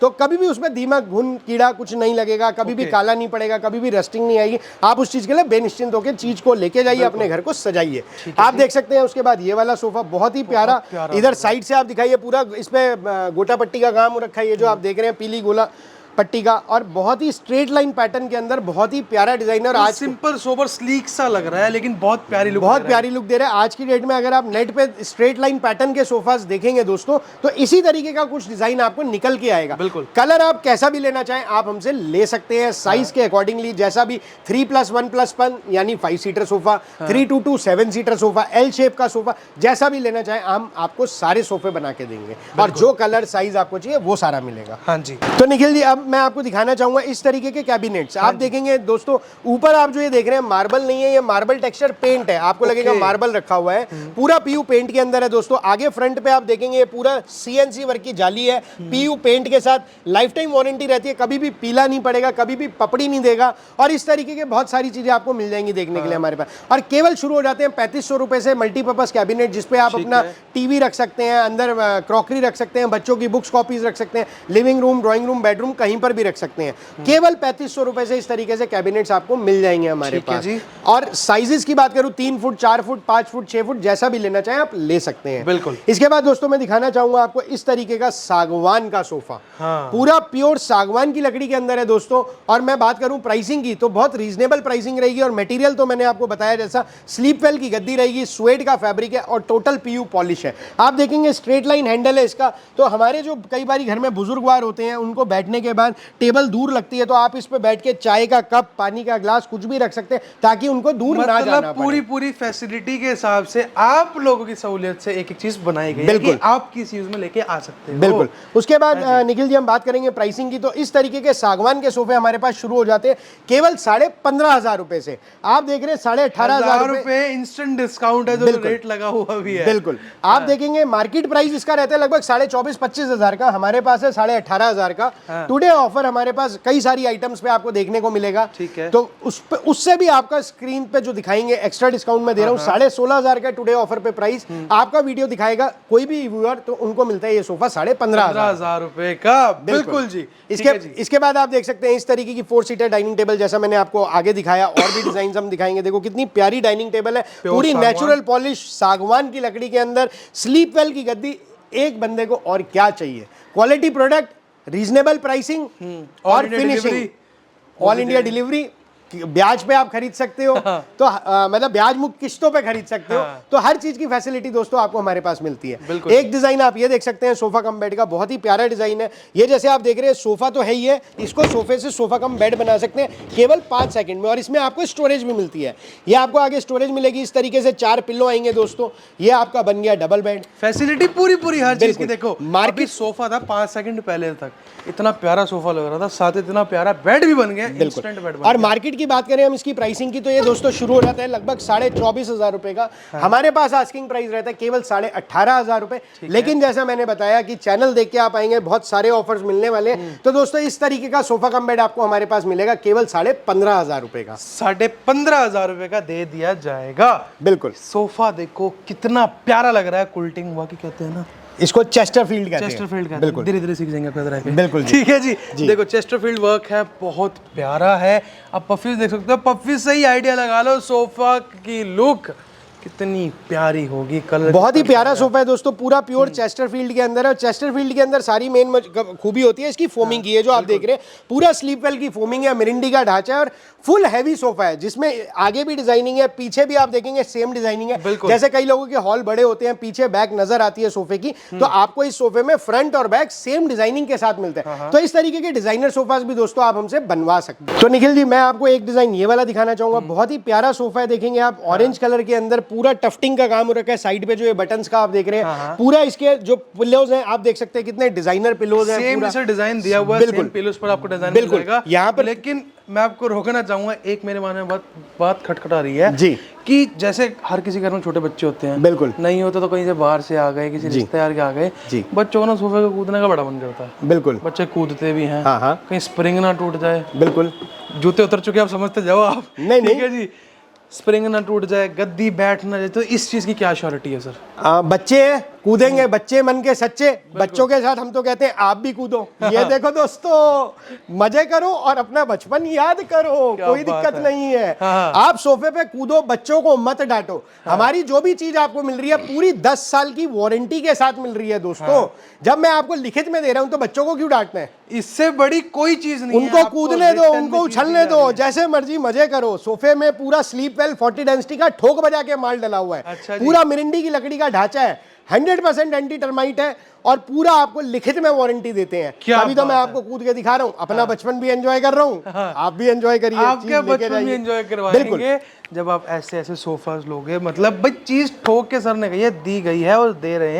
तो कभी भी उसमें दीमक घुन कीड़ा कुछ नहीं लगेगा, कभी भी काला नहीं पड़ेगा, कभी भी रस्टिंग नहीं आएगी। आप उस चीज के लिए बेनिश्चिंत होकर चीज को लेके जाइए, अपने घर को सजाइए। आप देख सकते हैं उसके बाद ये वाला सोफा बहुत ही प्यारा, इधर साइड से आप दिखाइए, पूरा इसमें गोटा पट्टी का काम हो रखा है, ये जो आप देख रहे हैं पीली गोला पट्टी का, और बहुत ही स्ट्रेट लाइन पैटर्न के अंदर बहुत ही प्यारा डिजाइन है। और आज सिंपल सोबर स्लीक सा लग रहा है, लेकिन बहुत प्यारी लुक, बहुत प्यारी लुक दे रहा है। आज की डेट में अगर आप नेट पे स्ट्रेट लाइन पैटर्न के सोफास देखेंगे दोस्तों, तो इसी तरीके का कुछ डिजाइन आपको निकल के आएगा। बिल्कुल। कलर आप कैसा भी लेना चाहें आप हमसे ले सकते हैं, साइज के अकॉर्डिंगली, जैसा भी 3+1+1 यानी 5 seater sofa, 3 to 7 seater sofa, L shape का सोफा, जैसा भी लेना चाहें हम आपको सारे सोफे बना के देंगे, और जो कलर साइज आपको चाहिए वो सारा मिलेगा। हाँ जी। तो निखिल जी, अब मैं आपको दिखाना चाहूंगा इस तरीके के कैबिनेट्स। आप देखेंगे दोस्तों, ऊपर आप जो ये देख रहे हैं मार्बल नहीं है, ये मार्बल टेक्सचर पेंट है, आपको लगेगा मार्बल रखा हुआ है, पूरा पीयू पेंट के अंदर है दोस्तों। आगे फ्रंट पे आप देखेंगे ये पूरा सीएनसी वर्क की जाली है, पीयू पेंट के साथ, लाइफ टाइम वारंटी रहती है, कभी भी पीला नहीं पड़ेगा, कभी भी पपड़ी नहीं देगा, और इस तरीके के बहुत सारी चीजें आपको मिल जाएंगी देखने के लिए हमारे पास। और केवल शुरू हो जाते हैं 3500 रुपए से मल्टीपर्पज कैबिनेट, जिसपे आप अपना टीवी रख सकते हैं, अंदर क्रॉकरी रख सकते हैं, बच्चों की बुक्स कॉपीज रख सकते हैं, living room, drawing room, bedroom, कहीं पर भी रख सकते हैं। केवल 3500 रुपए से इस तरीके से कैबिनेट्स आपको मिल जाएंगे हमारे पास। और साइजेस की बात करूं, 3 फुट, 4 फुट, 5 फुट, 6 फुट, जैसा भी लेना चाहें आप ले सकते हैं। बिल्कुल। इसके बाद दोस्तों मैं दिखाना चाहूंगा आपको इस तरीके का सागवान का सोफा। पूरा प्योर सागवान की लकड़ी के अंदर है दोस्तों। और मैं बात करूं प्राइसिंग की, तो बहुत रीजनेबल प्राइसिंग रहेगी, और मटेरियल तो मैंने आपको बताया जैसा स्लीप वेल की गद्दी रहेगी, स्वेट का फैब्रिक है, और टोटल पीयू पॉलिश है। आप देखेंगे स्ट्रेट लाइन हैंडल है इसका, तो हमारे जो कई बार घर में बुजुर्गवार होते हैं, उनको बैठने के बाद टेबल दूर लगती है, तो आप इस पे बैठ के चाय का कप, पानी का ग्लास, कुछ भी रख सकते हैं, ताकि उनको दूर ना जाना पड़े। पूरी फैसिलिटी के हिसाब से आप लोगों की सहूलियत से एक एक चीज बनाई गई है कि आप किस यूज में लेके आ सकते हैं। बिल्कुल। उसके बाद निखिल जी हम बात करेंगे प्राइसिंग की, तो इस तरीके के सागवान के सोफे हमारे पास शुरू हो जाते हैं केवल 15,500 रुपए से। आप देख रहे हैं 18,500 रुपए इंस्टेंट डिस्काउंट है, जो रेट लगा हुआ भी है। बिल्कुल। आप देखेंगे मार्केट प्राइस इसका रहता है लगभग 24,500-25,000 का, हमारे पास है 18,500 का। टुडे ऑफर हमारे पास कई सारी आइटम्स पे आपको देखने को मिलेगा। ठीक है। तो उससे भी आपका स्क्रीन पे जो दिखाएंगे एक्स्ट्रा डिस्काउंट में दे रहा हूँ, 16,500 का टुडे ऑफर पे प्राइस आपका वीडियो दिखाएगा कोई भी व्यूअर, तो उनको मिलता है ये सोफा 15,500 रुपए का। बिल्कुल जी। इसके बाद आप देख सकते हैं इस तरीके की 4 सीटर डाइनिंग टेबल, जैसा मैंने आपको आगे दिखाया, और भी डिजाइन हम दिखाएंगे। देखो कितनी प्यारी डाइनिंग टेबल है, पूरी नेचुरल पॉलिश सागवान की लकड़ी के अंदर, स्लीप वेल की गद्दी। एक बंदे को और क्या चाहिए? क्वालिटी प्रोडक्ट, रीजनेबल प्राइसिंग और फिनिशिंग, ऑल इंडिया डिलीवरी, ब्याज पे आप खरीद सकते हो, तो मतलब ब्याज मुक्त किस्तों पे खरीद सकते हो। तो हर चीज की फैसिलिटी दोस्तों आपको हमारे पास मिलती है। एक डिजाइन आप ये देख सकते हैं सोफा कम बेड का, बहुत ही प्यारा डिजाइन है ये। जैसे आप देख रहे हैं सोफा तो है ही है, इसको सोफे से सोफा कम बेड बना सकते हैं केवल 5 सेकंड में। और इसमें आपको स्टोरेज भी मिलती है, ये आपको आगे स्टोरेज मिलेगी। इस तरीके से 4 पिल्लो आएंगे दोस्तों, ये आपका बन गया डबल बेड। फैसिलिटी पूरी हर चीज की। देखो मार्केट सोफा था 5 सेकंड पहले तक, इतना प्यारा सोफा लग रहा था, साथ इतना प्यारा बेड भी बन गया, इंस्टेंट बेड। और मार्केट की बात करें हम इसकी प्राइसिंग की, तो ये दोस्तों शुरू हो जाता है लगभग 24,500 रुपए का। हमारे पास आस्किंग प्राइस रहता है केवल 18,500 रुपए। लेकिन जैसा मैंने बताया कि चैनल देख के आप आएंगे, बहुत सारे ऑफर्स मिलने वाले हैं। तो दोस्तों इस तरीके का सोफा कम बेड आपको हमारे पास मिलेगा केवल 15,500 रुपए का। 15,500 रुपए का दे दिया जाएगा। बिल्कुल। सोफा देखो कितना प्यारा लग रहा है, कुल्टिंग हुआ कि कहते हैं ना, इसको चेस्टरफील्ड कहते हैं। चेस्टरफील्ड कहते हैं। बिल्कुल, धीरे-धीरे सीख जाएंगे अपने तरह के। बिल्कुल ठीक है जी। देखो चेस्टरफील्ड वर्क है, बहुत प्यारा है। अब पफीज देख सकते हो, पफीज से ही आइडिया लगा लो सोफा की लुक कितनी प्यारी होगी। कलर बहुत ही प्यारा सोफा है दोस्तों, पूरा प्योर चेस्टरफील्ड के अंदर है। और चेस्टरफील्ड के अंदर सारी मेन खूबी होती है इसकी फोमिंग की है, जो आप देख रहे हैं पूरा स्लीप वेल की फोमिंग है, मिरिंडी का ढांचा है और फुल हैवी सोफा है, जिसमें आगे भी डिजाइनिंग है, पीछे भी आप देखेंगे सेम डिजाइनिंग है। जैसे कई लोगों के हॉल बड़े होते हैं, पीछे बैक नजर आती है सोफे की, तो आपको इस सोफे में फ्रंट और बैक सेम डिजाइनिंग के साथ मिलते हैं। तो इस तरीके के डिजाइनर सोफास भी दोस्तों आप हमसे बनवा सकते हैं। तो निखिल जी, मैं आपको एक डिजाइन ये वाला दिखाना चाहूंगा, बहुत ही प्यारा सोफा है। देखेंगे आप ऑरेंज कलर के अंदर पूरा टफ्टिंग का काम हो रखा है। साइड पे जो ये बटन्स का आप देख रहे हैं, पूरा इसके जो पिलोज हैं आप देख सकते हैं कितने डिजाइनर पिलोज हैं। सेम जैसा डिजाइन दिया हुआ है, सेम पिलोज पर आपको डिजाइन मिलेगा यहाँ पर। लेकिन मैं आपको रोकना चाहूंगा, एक मेरे मन में बात खटखटा रही है जी, कि जैसे हर किसी घर में छोटे बच्चे होते हैं, बिल्कुल नहीं होते तो कहीं से बाहर से आ गए, किसी रिश्तेदार के आ गए, बच्चों को ना सोफे पे कूदने का बड़ा मन करता है। बिल्कुल, बच्चे कूदते भी हैं। हाँ, कहीं स्प्रिंग ना टूट जाए। बिल्कुल, जूते उतर चुके आप समझते जाओ आप। नहीं ठीक है जी, स्प्रिंग ना टूट जाए, गद्दी बैठ ना जाए, तो इस चीज की क्या श्योरिटी है सर? बच्चे हैं, कूदेंगे, बच्चे मन के सच्चे। बच्चों के साथ हम तो कहते हैं आप भी कूदो। ये देखो दोस्तों, मजे करो और अपना बचपन याद करो, कोई दिक्कत नहीं है। आप सोफे पे कूदो, बच्चों को मत डांटो। हमारी जो भी चीज आपको मिल रही है पूरी 10 साल की वारंटी के साथ मिल रही है दोस्तों। जब मैं आपको लिखित में दे रहा हूं तो बच्चों को क्यों डांटना है? इससे बड़ी कोई चीज नहीं है। उनको कूदने दो, उनको उछलने दो, जैसे मर्जी मजे करो। सोफे में पूरा स्लीप वेल 40 डेंसिटी का ठोक बजा के माल डला हुआ है। पूरा मिरिंडी की लकड़ी का ढांचा है, 100% एंटी टर्माइट है और पूरा आपको लिखित में वारंटी देते हैं। अभी तो मैं आपको कूद के दिखा रहा हूं, अपना बचपन भी एंजॉय कर रहा हूं, आप भी एंजॉय करिए, आपके बचपन भी एंजॉय करवाएंगे जब आप ऐसे ऐसे सोफास लोगे। मतलब भाई चीज ठोक के सर ने कही है, दी गई है और दे रहे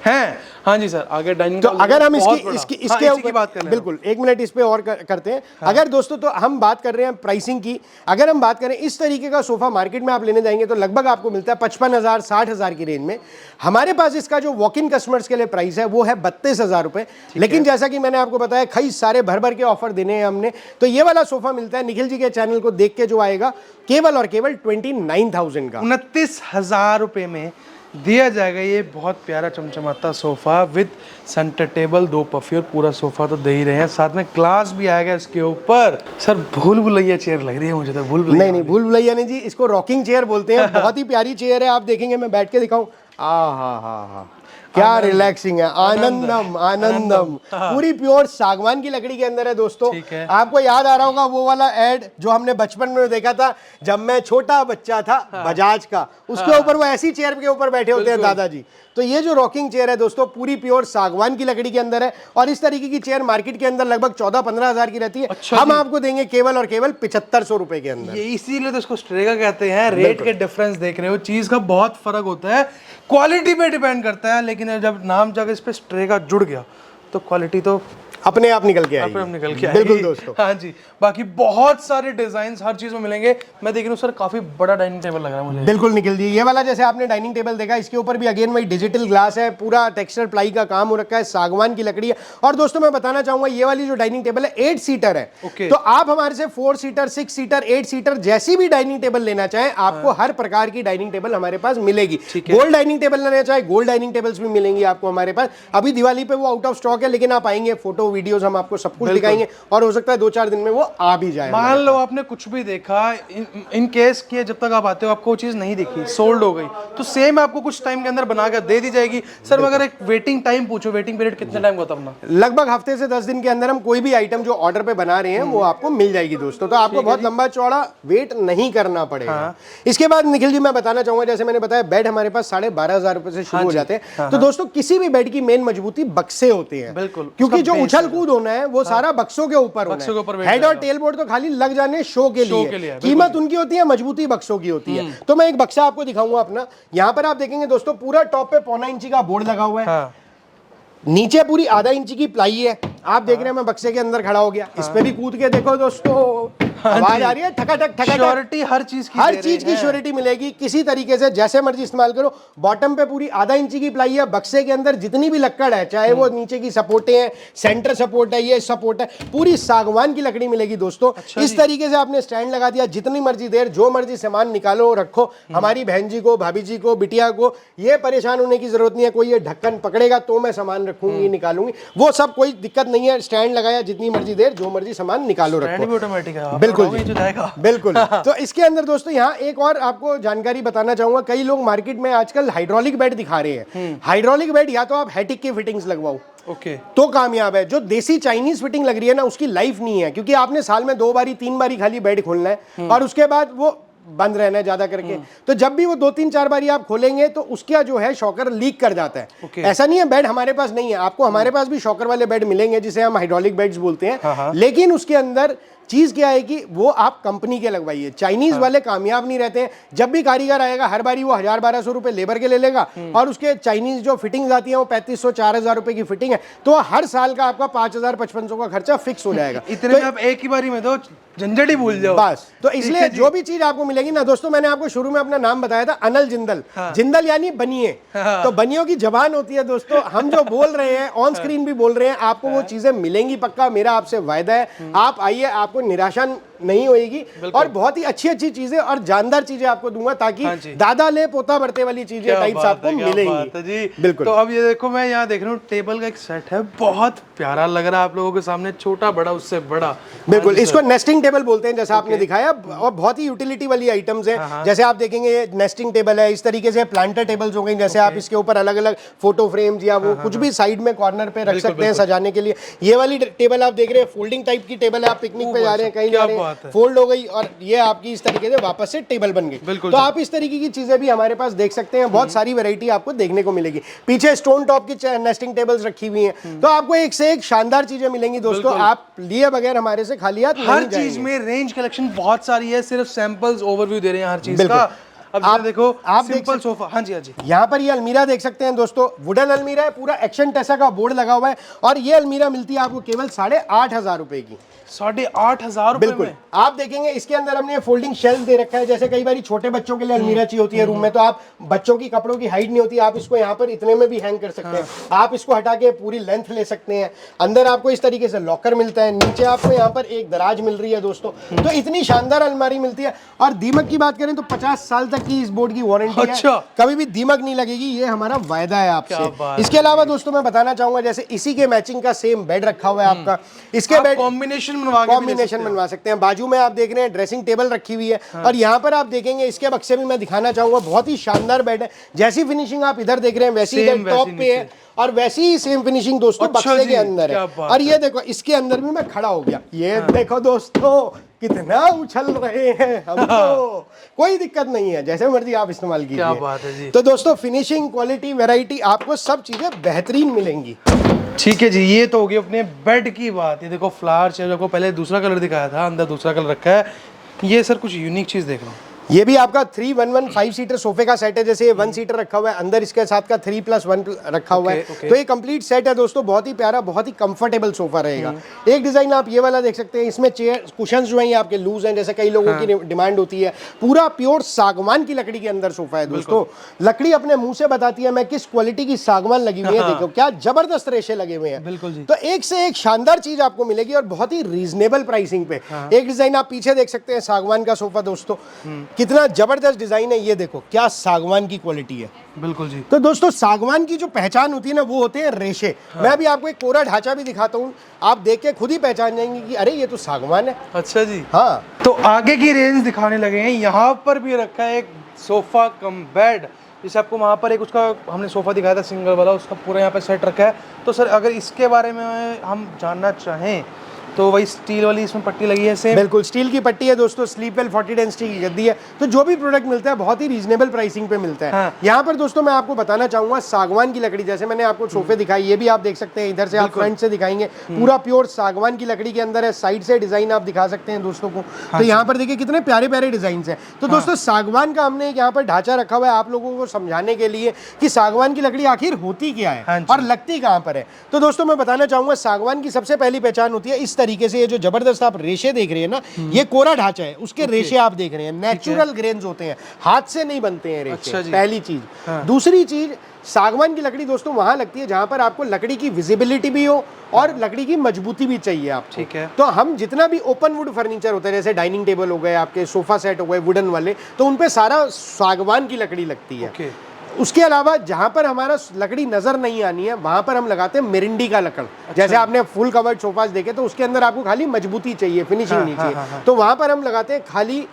हैं। हाँ जी सर, आगे डाइनिंग। तो अगर हम इसके ऊपर बात करें, बिल्कुल 1 मिनट इस पे और करते हैं। अगर दोस्तों तो हम बात कर रहे हैं प्राइसिंग की, अगर हम बात करें इस तरीके का सोफा मार्केट में आप लेने जाएंगे तो लगभग आपको मिलता है 55,000 60,000 की रेंज में। हमारे पास इसका जो वॉक इन कस्टमर्स के लिए प्राइस है वो है 32,000 रुपए। लेकिन जैसा कि मैंने आपको बताया, कई सारे भर के ऑफर देने हैं हमने, तो ये वाला सोफा मिलता है निखिल जी के चैनल को देख के जो आएगा केवल और केवल 29,000 का, 29,000 रुपए में दिया जाएगा ये बहुत प्यारा चमचमाता sofa with centre table, 2 puffy और पूरा सोफा तो दे ही रहे हैं, साथ में ग्लास भी आएगा इसके ऊपर। सर भूल भुलैया चेयर लग रही है मुझे तो। भूल भुलैया नहीं, भूल भुलैया नहीं जी, इसको रॉकिंग चेयर बोलते हैं। बहुत ही प्यारी चेयर है, आप देखेंगे, मैं बैठ के दिखाऊं, हा क्या रिलैक्सिंग है, आनंदम। पूरी प्योर सागवान की लकड़ी के अंदर है दोस्तों। आपको याद आ रहा होगा वो वाला एड जो हमने बचपन में देखा था जब मैं छोटा बच्चा था, बजाज का, उसके ऊपर वो ऐसी चेयर के ऊपर बैठे होते हैं दादाजी। तो ये जो रॉकिंग चेयर है दोस्तों पूरी प्योर सागवान की लकड़ी के अंदर है और इस तरीके की चेयर मार्केट के अंदर लगभग 14-15 हजार की रहती है। हम आपको देंगे केवल और केवल 7500 रुपए के अंदर। ये इसीलिए तो इसको स्ट्रेगा कहते हैं। रेट के डिफरेंस देख रहे हो, चीज का बहुत फर्क होता है, क्वालिटी पे डिपेंड करता है। लेकिन जब नाम जगह इस पे स्ट्रेगा जुड़ गया तो क्वालिटी तो अपने आप निकल के आएगी। बिल्कुल दोस्तों। हाँ जी, बाकी बहुत सारे डिजाइन हर चीज में मिलेंगे। मैं देख रहा हूँ सर काफी बड़ा डाइनिंग टेबल लग रहा है मुझे। बिल्कुल निखिल जी, ये वाला जैसे आपने डाइनिंग टेबल देखा, इसके ऊपर भी अगेन वही डिजिटल ग्लास है, पूरा टेक्सचर प्लाई का काम हो रखा है, सागवान की लकड़ी है। और दोस्तों मैं बताना चाहूंगा ये वाली जो डाइनिंग टेबल है 8 सीटर है। तो आप हमारे से 4 सीटर, 6 सीटर, 8 सीटर जैसी भी डाइनिंग टेबल लेना चाहें, आपको हर प्रकार की डाइनिंग टेबल हमारे पास मिलेगी। गोल्ड डाइनिंग टेबल लेना चाहे, गोल्ड डाइनिंग टेबल्स भी मिलेंगी आपको हमारे पास। अभी दिवाली पे वो आउट ऑफ स्टॉक है, लेकिन आप आएंगे, फोटो वीडियोस हम आपको सब कुछ दिखाएंगे और हो सकता है 2-4 दिन में वो आ भी जाए। मान लो आपने कुछ भी देखा, इन केस कि जब तक आप आते हो आपको वो चीज़ नहीं दिखी, सोल्ड हो गई, तो सेम आपको कुछ टाइम के अंदर बना कर दे दी जाएगी। सर मगर एक वेटिंग टाइम पूछो, वेटिंग पीरियड कितने टाइम का होता है? लगभग हफ्ते से 10 दिन के अंदर हम कोई भी आइटम जो ऑर्डर पे बना रहे हैं वो आपको मिल जाएगी दोस्तों। तो आपको बहुत लंबा चौड़ा वेट नहीं करना पड़ेगा। इसके बाद निखिल जी मैं बताना चाहूंगा, जैसे मैंने बताया बेड हमारे पास 12,500 रुपए से शुरू हो जाते हैं। तो दोस्तों किसी भी बेड की मेन मजबूती बक्से होते हैं, बिल्कुल, क्योंकि जो उछल कूद होना है वो सारा बक्सों के ऊपर होना है। हेड और टेल बोर्ड तो खाली लग जाने शो के लिए, कीमत उनकी होती है, मजबूती बक्सों की होती है। तो मैं एक बक्सा आपको दिखाऊंगा अपना। यहाँ पर आप देखेंगे दोस्तों पूरा टॉप पे 1.25 इंची का बोर्ड लगा हुआ है, नीचे पूरी आधा इंची की प्लाई है। आप देख रहे हैं मैं बक्से के अंदर खड़ा हो गया, इस पे भी कूद के देखो दोस्तों, आवाज आ रही है, ठकाठक श्योरिटी हर चीज की श्योरिटी मिलेगी। किसी तरीके से जैसे मर्जी इस्तेमाल करो। बॉटम पे पूरी आधा इंची की प्लाई है, बक्से के अंदर जितनी भी लक्कड़ है, चाहे वो नीचे की सपोर्टें हैं, सेंटर सपोर्ट है, ये सपोर्ट है, पूरी सागवान की लकड़ी मिलेगी दोस्तों। इस तरीके से आपने स्टैंड लगा दिया, जितनी मर्जी देर जो मर्जी सामान निकालो रखो। हमारी बहन जी को, भाभी जी को, बिटिया को ये परेशान होने की जरूरत नहीं है, कोई ये ढक्कन पकड़ेगा तो मैं सामान रखूंगी निकालूंगी, वो सब कोई दिक्कत नहीं है। स्टैंड लगाया, जितनी मर्जी देर जो मर्जी सामान निकालो रखो, ऑटोमेटिक है। बिल्कुल बिल्कुल। तो इसके अंदर दोस्तों यहाँ एक और आपको जानकारी बताना चाहूंगा, कई लोग मार्केट में आजकल हाइड्रोलिक बेड दिखा रहे हैं। हाइड्रोलिक बेड या तो आप हैटिक की फिटिंग्स लगवाओ, तो कामयाब है। जो देसी चाइनीज फिटिंग लग रही है ना, उसकी लाइफ नहीं है, क्योंकि आपने साल में 2 बारी 3 बारी खाली बेड खोलना है और उसके बाद वो बंद रहना है ज्यादा करके। तो जब भी वो 2-3-4 बारी आप खोलेंगे तो उसका जो है शॉकर लीक कर जाता है। ऐसा नहीं है बेड हमारे पास नहीं है, आपको हमारे पास भी शॉकर वाले बेड मिलेंगे जिसे हम हाइड्रोलिक बेड्स बोलते हैं। लेकिन उसके अंदर चीज क्या है कि वो आप कंपनी के लगवाइए। चाइनीज वाले कामयाब नहीं रहते हैं। जब भी कारीगर आएगा हर बारी वो 1,000-1,200 रुपए लेबर के ले लेगा और उसके चाइनीज जो फिटिंग्स आती है वो 3,500-4,000 रुपए की फिटिंग है, तो हर साल का आपका 5,000-5,500 का खर्चा फिक्स हो जाएगा। इतने में आप एक ही बारी में तो झंझट ही भूल जाओ बस। तो इसलिए जो भी चीज आपको मिलेगी ना दोस्तों, मैंने आपको शुरू में अपना नाम बताया था, अनल जिंदल। जिंदल यानी बनिए। तो बनियों की जबान होती है दोस्तों, हम जो बोल रहे हैं ऑन स्क्रीन भी बोल रहे हैं, आपको वो चीजें मिलेंगी पक्का, मेरा आपसे वायदा है। आप आइए, आपको निराशा नहीं होएगी और बहुत ही अच्छी अच्छी चीजें और जानदार चीजें आपको दूंगा, ताकि दादा ले पोता बढ़ते वाली चीजें टाइप्स आपको मिलेंगी। बिल्कुल। तो अब ये देखो, मैं यहाँ देख रहा हूँ टेबल का एक सेट है, बहुत प्यारा लग रहा है आप लोगों के सामने, छोटा बड़ा उससे बड़ा। बिल्कुल, इसको नेस्टिंग टेबल बोलते हैं जैसा आपने दिखाया, और बहुत ही यूटिलिटी वाली आइटम्स हैं। जैसे आप देखेंगे नेस्टिंग टेबल है, इस तरीके से प्लांटर टेबल्स हो गई, जैसे आप इसके ऊपर अलग अलग फोटो फ्रेम्स या वो कुछ भी साइड में कॉर्नर पे रख सकते हैं सजाने के लिए। ये वाली टेबल आप देख रहे हैं फोल्डिंग टाइप की टेबल है, आप पिकनिक पे जा रहे हैं, कहीं जा रहे हैं, फोल्ड हो गई और ये आपकी इस तरीके से वापस से टेबल बन गई। तो आप इस तरीके की चीजें भी हमारे पास देख सकते हैं, बहुत सारी वैरायटी आपको देखने को मिलेगी। पीछे स्टोन टॉप की नेस्टिंग टेबल्स रखी हुई हैं, तो आपको एक से एक शानदार चीजें मिलेंगी दोस्तों। आप लिए बगैर हमारे से खाली हाथ नहीं हर चीज में रेंज कलेक्शन बहुत सारी है, सिर्फ सैंपल्स ओवरव्यू दे रहे हैं हर चीज का। अब आप देखो, आप सिंपल सोफा, हाँ जी हाँ जी, यहाँ पर ये अलमीरा देख सकते हैं दोस्तों, वुडन अलमीरा है, पूरा एक्शन टेसा का बोर्ड लगा हुआ है और ये अलमीरा मिलती है आपको केवल 8,500 रुपए की। 8,500 बिल्कुल। आप देखेंगे इसके अंदर हमने फोल्डिंग शेल्फ दे रखा है, जैसे कई बार छोटे बच्चों के लिए अलमीरा चाहिए होती है रूम में, तो आप बच्चों की कपड़ों की हाइट नहीं होती, आप इसको यहाँ पर इतने में भी हैंग कर सकते हैं। आप इसको हटा के पूरी लेंथ ले सकते हैं। अंदर आपको इस तरीके से लॉकर मिलता है, नीचे आपको यहाँ पर एक दराज मिल रही है दोस्तों। तो इतनी शानदार अलमारी मिलती है। और दीमक की बात करें तो 50 साल तक की इस बोर्ड की वारंटी है, कभी भी दीमक नहीं लगेगी, ये हमारा वायदा है आपसे। इसके अलावा दोस्तों मैं बताना चाहूंगा, जैसे इसी के मैचिंग का सेम बेड रखा हुआ है आपका, इसके बेड कॉम्बिनेशन बनवा सकते हैं। बाजू में आप देख रहे हैं ड्रेसिंग टेबल रखी हुई है और यहाँ पर आप देखेंगे इसके बक्से भी मैं दिखाना चाहूंगा, बहुत ही शानदार बेड है। जैसी फिनिशिंग आप इधर देख रहे हैं वैसी इधर टॉप पे है और वैसी ही सेम फिनिशिंग दोस्तों बक्से के अंदर है। और ये देखो इसके अंदर भी मैं खड़ा हो गया, ये देखो दोस्तों कितना उछल रहे हैं हम, तो कोई दिक्कत नहीं है, जैसे मर्जी आप इस्तेमाल कीजिए। क्या बात है जी। तो दोस्तों फिनिशिंग, क्वालिटी, वैरायटी, आपको सब चीजें बेहतरीन मिलेंगी। ठीक है जी, ये तो होगी अपने बेड की बात। ये देखो फ्लावर चेयर को पहले दूसरा कलर दिखाया था, अंदर दूसरा कलर रखा है। ये सर कुछ यूनिक चीज देख रहा हूँ, ये भी आपका 3-1-1 5 सीटर सोफे का सेट है। जैसे ये 1 सीटर रखा हुआ है, अंदर इसके साथ का 3+1 रखा हुआ है। तो ये कंप्लीट सेट है दोस्तों, बहुत ही प्यारा, बहुत ही कंफर्टेबल सोफा रहेगा। एक डिजाइन आप ये वाला देख सकते हैं, इसमें चेयर कुशन्स जो हैं ये आपके लूज हैं, जैसे कई लोगों की डिमांड होती है। पूरा प्योर सागवान की लकड़ी के अंदर सोफा है दोस्तों। लकड़ी अपने मुंह से बताती है मैं किस क्वालिटी की सागवान लगी हुई है, देखो क्या जबरदस्त रेशे लगे हुए हैं। बिल्कुल जी। तो एक से एक शानदार चीज आपको मिलेगी और बहुत ही रीजनेबल प्राइसिंग पे। एक डिजाइन आप पीछे देख सकते हैं सागवान का सोफा दोस्तों, कितना जबरदस्त डिजाइन है, ये देखो क्या सागवान की क्वालिटी है। बिल्कुल जी। तो दोस्तों सागवान की जो पहचान होती है ना, वो होते हैं रेशे। मैं अभी आपको एक कोरा ढांचा भी दिखाता हूँ, आप देख के खुद ही पहचान जाएंगे कि अरे ये तो सागवान है। अच्छा जी। हाँ, तो आगे की रेंज दिखाने लगे हैं। यहाँ पर भी रखा है एक सोफा कम बेड, जैसे आपको वहाँ पर एक उसका हमने सोफा दिखाया था सिंगल वाला, उसका पूरा यहाँ पे सेट रखा है। तो सर अगर इसके बारे में हम जानना चाहें तो वही स्टील वाली इसमें पट्टी लगी है सेम? बिल्कुल स्टील की पट्टी है दोस्तों, स्लीप वेल 40 डेंसिटी की गद्दी है। तो जो भी प्रोडक्ट मिलता है बहुत ही रीजनेबल प्राइसिंग पे मिलता है। हाँ। यहाँ पर दोस्तों मैं आपको बताना चाहूंगा सागवान की लकड़ी, जैसे मैंने आपको सोफे दिखाई, ये भी आप देख सकते हैं, इधर से आप फ्रंट से दिखाएंगे, पूरा प्योर सागवान की लकड़ी के अंदर है। साइड से डिजाइन आप दिखा सकते हैं दोस्तों को। तो यहाँ पर देखिए कितने प्यारे प्यारे डिजाइन है। तो दोस्तों सागवान का हमने यहाँ पर ढांचा रखा हुआ है आप लोगों को समझाने के लिए कि सागवान की लकड़ी आखिर होती क्या है और लगती कहाँ पर है। तो दोस्तों मैं बताना चाहूंगा सागवान की सबसे पहली पहचान होती है इस तरीके से, ये जो जबरदस्त आप रेशे देख रहे हैं ना, ये कोरा ढांचा है, उसके रेशे आप देख रहे हैं, नेचुरल ग्रेन्स होते हैं, हाथ से नहीं बनते हैं रेशे। अच्छा जी। पहली चीज। दूसरी चीज, सागवान की लकड़ी दोस्तों वहां लगती है जहां पर आपको लकड़ी की विजिबिलिटी भी हो और लकड़ी की मजबूती भी चाहिए आपको। ठीक है। तो हम जितना भी ओपन वुड फर्नीचर होता है, जैसे डाइनिंग टेबल हो गए, आपके सोफा सेट हो गए वुडन वाले, तो उनपे सारा सागवान की लकड़ी लगती है। उसके अलावा जहां पर हमारा लकड़ी नजर नहीं आनी है वहां पर हम लगाते हैं मिरिंडी का लकड़। जैसे आपने फुल कवर्ड सोफास देखे तो उसके अंदर आपको खाली मजबूती चाहिए, फिनिशिंग नहीं चाहिए, तो वहां पर हम लगाते हैं खाली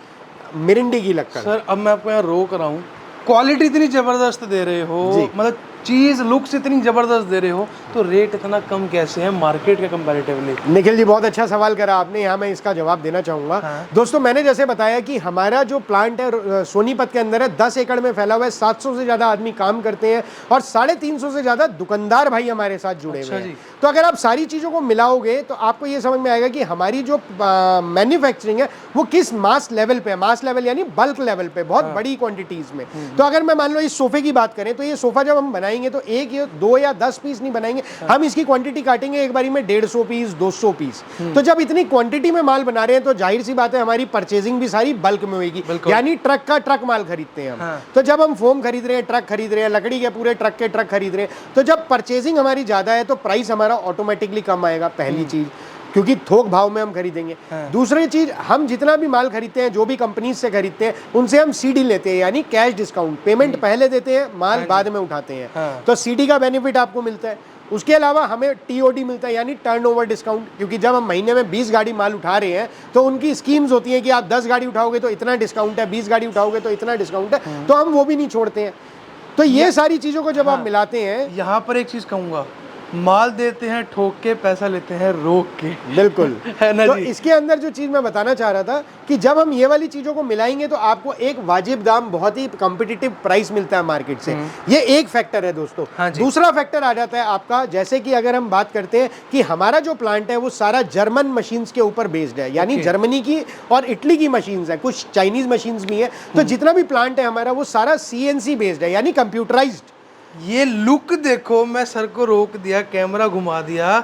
मिरिंडी की लकड़। सर अब मैं आपको यहाँ रोक रहा हूँ, क्वालिटी इतनी जबरदस्त दे रहे हो, मतलब चीज लुक्स इतनी जबरदस्त दे रहे हो, तो रेट इतना कम कैसे है मार्केट के कंपैरेटिवली? निखिल जी बहुत अच्छा सवाल करा आपने, यहाँ मैं इसका जवाब देना चाहूंगा। दोस्तों मैंने जैसे बताया कि हमारा जो प्लांट है सोनीपत के अंदर है, 10 एकड़ में फैला हुआ है, 700 से ज्यादा आदमी काम करते हैं और 350 से ज्यादा दुकानदार भाई हमारे साथ जुड़े हुए हैं। तो अगर आप सारी चीजों को मिलाओगे तो आपको ये समझ में आएगा कि हमारी जो मैन्युफैक्चरिंग है वो किस मास लेवल पे है। मास लेवल यानी बल्क लेवल पे, बहुत बड़ी क्वांटिटीज में। तो अगर मैं मान लो इस सोफे की बात करें तो ये सोफा जब हम बनाएंगे तो 1 या 2 या 10 पीस नहीं बनाएंगे, हम इसकी क्वांटिटी काटेंगे एक बारी में 150 पीस 200 पीस। तो जब इतनी क्वांटिटी में माल बना रहे हैं तो जाहिर सी बात है हमारी परचेजिंग भी सारी बल्क में होगी, यानी ट्रक का ट्रक माल खरीदते हैं हम। तो जब हम फोम खरीद रहे हैं, ट्रक खरीद रहे हैं, लकड़ी के पूरे ट्रक के ट्रक खरीद रहे हैं, तो जब परचेजिंग हमारी ज्यादा है तो प्राइस हमारा ऑटोमेटिकली कम आएगा, पहली चीज, क्योंकि थोक भाव में हम खरीदेंगे। दूसरी चीज, हम जितना भी माल खरीदते हैं, जो भी कंपनीज से खरीदते हैं, उनसे हम सीडी लेते हैं, यानी कैश डिस्काउंट, पेमेंट पहले देते हैं, माल बाद में उठाते हैं। तो सीडी का बेनिफिट आपको मिलता है। उसके अलावा हमें टीओडी मिलता है, यानी टर्नओवर डिस्काउंट, क्योंकि जब हम महीने में 20 गाड़ी माल उठा रहे हैं तो उनकी स्कीम्स होती हैं कि आप 10 गाड़ी उठाओगे तो इतना डिस्काउंट है, 20 गाड़ी उठाओगे तो इतना डिस्काउंट है, तो हम वो भी नहीं छोड़ते हैं। तो ये सारी चीजों को जब आप मिलाते हैं, यहाँ पर एक चीज कहूंगा, माल देते हैं ठोक के, पैसा लेते हैं रोक के। बिल्कुल है ना तो जी? इसके अंदर जो चीज मैं बताना चाह रहा था कि जब हम ये वाली चीजों को मिलाएंगे तो आपको एक वाजिब दाम, बहुत ही कॉम्पिटिटिव प्राइस मिलता है मार्केट से। ये एक फैक्टर है दोस्तों। दूसरा फैक्टर आ जाता है आपका, जैसे कि अगर हम बात करते हैं कि हमारा जो प्लांट है वो सारा जर्मन मशीन्स के ऊपर बेस्ड है, यानी जर्मनी की और इटली की मशीन्स है, कुछ चाइनीज मशीन्स भी है। तो जितना भी प्लांट है हमारा वो सारा CNC बेस्ड है, यानी कंप्यूटराइज्ड। ये लुक देखो, मैं सर को रोक दिया, कैमरा घुमा दिया,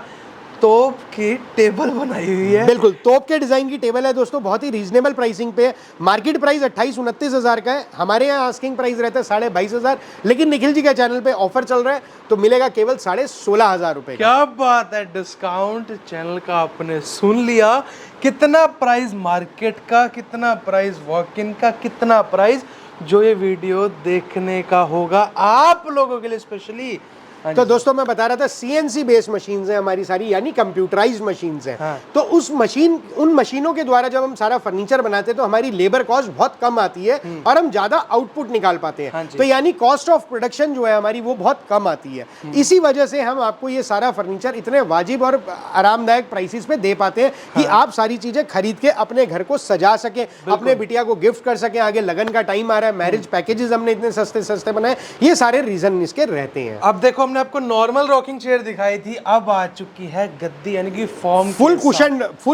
तोप की टेबल बनाई हुई है। बिल्कुल तोप के डिजाइन की टेबल है दोस्तों, बहुत ही रीजनेबल प्राइसिंग पे। मार्केट प्राइस 28-29 हजार का है, हमारे यहाँ आस्किंग प्राइस रहता है 22,500, लेकिन निखिल जी के चैनल पे ऑफर चल रहा है तो मिलेगा केवल 16,500 रुपए। क्या बात है, डिस्काउंट चैनल का आपने सुन लिया। कितना प्राइस मार्केट का, कितना प्राइस वॉक इन का, कितना प्राइस जो ये वीडियो देखने का होगा आप लोगों के लिए स्पेशली। तो दोस्तों मैं बता रहा था CNC बेस्ड मशीन्स हैं हमारी सारी, यानी कंप्यूटराइज्ड मशीन्स हैं। तो उन मशीनों के द्वारा जब हम सारा फर्नीचर बनाते हैं तो हमारी लेबर कॉस्ट बहुत कम आती है और हम ज्यादा आउटपुट निकाल पाते हैं। तो यानी कॉस्ट ऑफ प्रोडक्शन जो है हमारी वो बहुत कम आती है। इसी वजह से हम आपको ये सारा फर्नीचर इतने वाजिब और आरामदायक प्राइसेस पे दे पाते हैं कि आप सारी चीजें खरीद के अपने घर को सजा सके, अपने बिटिया को गिफ्ट कर सके। आगे लगन का टाइम आ रहा है, मैरिज पैकेजेस हमने इतने सस्ते सस्ते बनाए, ये सारे रीजन इसके रहते हैं। अब देखो, हमने आपको नॉर्मल रॉकिंग चेयर दिखाई थी, अब आ चुकी है गद्दी, यानी कि form full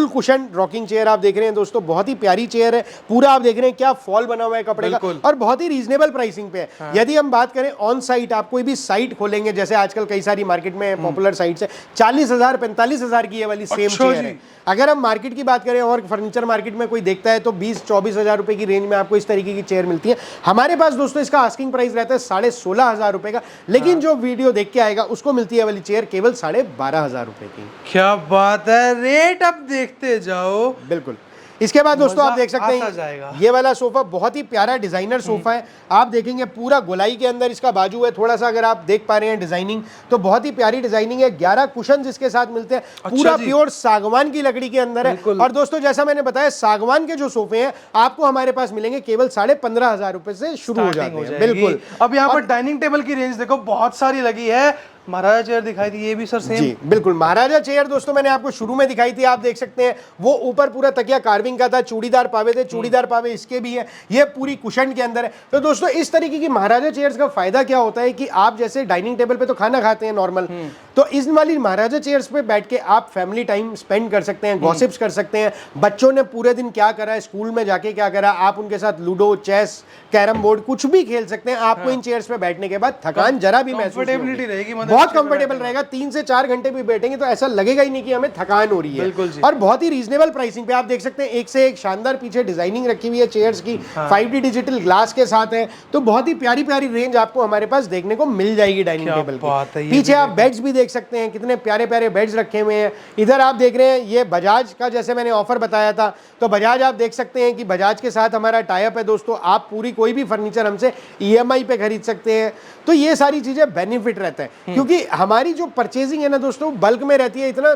cushion rocking chair आप देख रहे हैं दोस्तों, बहुत ही प्यारी चेयर है। पूरा आप देख रहे हैं क्या फॉल बना हुआ है कपड़े का, और बहुत ही रीजनेबल प्राइसिंग पे है। यदि हम बात करें ऑन साइट, आप कोई भी साइट खोलेंगे, जैसे आजकल कई सारी मार्केट में पॉपुलर साइट्स है, 40,000 45,000 की ये वाली सेम चेयर है। अगर हम मार्केट की बात करें और फर्नीचर मार्केट में कोई देखता है तो 20-24,000 रुपए की रेंज में आपको इस तरीके की चेयर मिलती है। हमारे पास दोस्तों इसका आस्किंग प्राइस रहता है 16,500 रुपए का, लेकिन जो वीडियो देख के आएगा उसको मिलती है वाली चेयर केवल 12,500 रुपए की। क्या बात है, रेट अब देखते जाओ। बिल्कुल इसके बाद दोस्तों आप देख सकते आता हैं जाएगा। ये वाला सोफा बहुत ही प्यारा डिजाइनर सोफा है। आप देखेंगे पूरा गोलाई के अंदर इसका बाजू है, थोड़ा सा अगर आप देख पा रहे हैं डिजाइनिंग तो बहुत ही प्यारी डिजाइनिंग है। 11 कुशन इसके साथ मिलते हैं, पूरा प्योर सागवान की लकड़ी के अंदर है। और दोस्तों जैसा मैंने बताया सागवान के जो सोफे हैं आपको हमारे पास मिलेंगे केवल 15,500 रुपए से शुरू हो जाते हैं। बिल्कुल। अब यहाँ पर डाइनिंग टेबल की रेंज देखो बहुत सारी लगी है। महाराजा चेयर दिखाई थी, ये भी सर सेम। जी बिल्कुल, महाराजा चेयर दोस्तों मैंने आपको शुरू में दिखाई थी, आप देख सकते हैं वो ऊपर पूरा तकिया कार्विंग का था, चूड़ीदार पावे थे, चूड़ीदार पावे इसके भी है, ये पूरी कुशन के अंदर है। तो दोस्तों इस तरीके की महाराजा चेयर्स का फायदा क्या होता है कि आप जैसे डाइनिंग टेबल पे तो खाना खाते हैं नॉर्मल, तो इस वाली महाराजा चेयर्स पे बैठ के आप फैमिली टाइम स्पेंड कर सकते हैं, गॉसिप्स कर सकते हैं, बच्चों ने पूरे दिन क्या करा है, स्कूल में जाके क्या करा, आप उनके साथ लूडो, चेस, कैरम बोर्ड कुछ भी खेल सकते हैं। आपको इन चेयर्स पे बैठने के बाद थकान जरा भी महसूस नहीं होगी, बहुत कंफर्टेबल रहेगा। 3 से 4 घंटे भी बैठेंगे तो ऐसा लगेगा ही नहीं कि हमें थकान हो रही है। और बहुत ही रीजनेबल प्राइसिंग पे आप देख सकते हैं, एक से एक शानदार पीछे डिजाइनिंग रखी हुई है चेयर्स की, 5D डिजिटल ग्लास के साथ है। तो बहुत ही प्यारी प्यारी रेंज आपको हमारे पास देखने को मिल जाएगी डाइनिंग टेबल की। पीछे आप बेड्स भी देख सकते हैं, कितने प्यारे प्यारे बेड्स रखे हुए हैं। इधर आप देख रहे हैं ये बजाज का, जैसे मैंने ऑफर बताया था, तो बजाज आप देख सकते हैं कि बजाज के साथ हमारा टाइप है दोस्तों। आप पूरी कोई भी फर्नीचर हमसे EMI पे खरीद सकते हैं। तो ये सारी चीजें बेनिफिट रहता है, क्योंकि हमारी जो परचेजिंग है ना दोस्तों बल्क में रहती है, इतना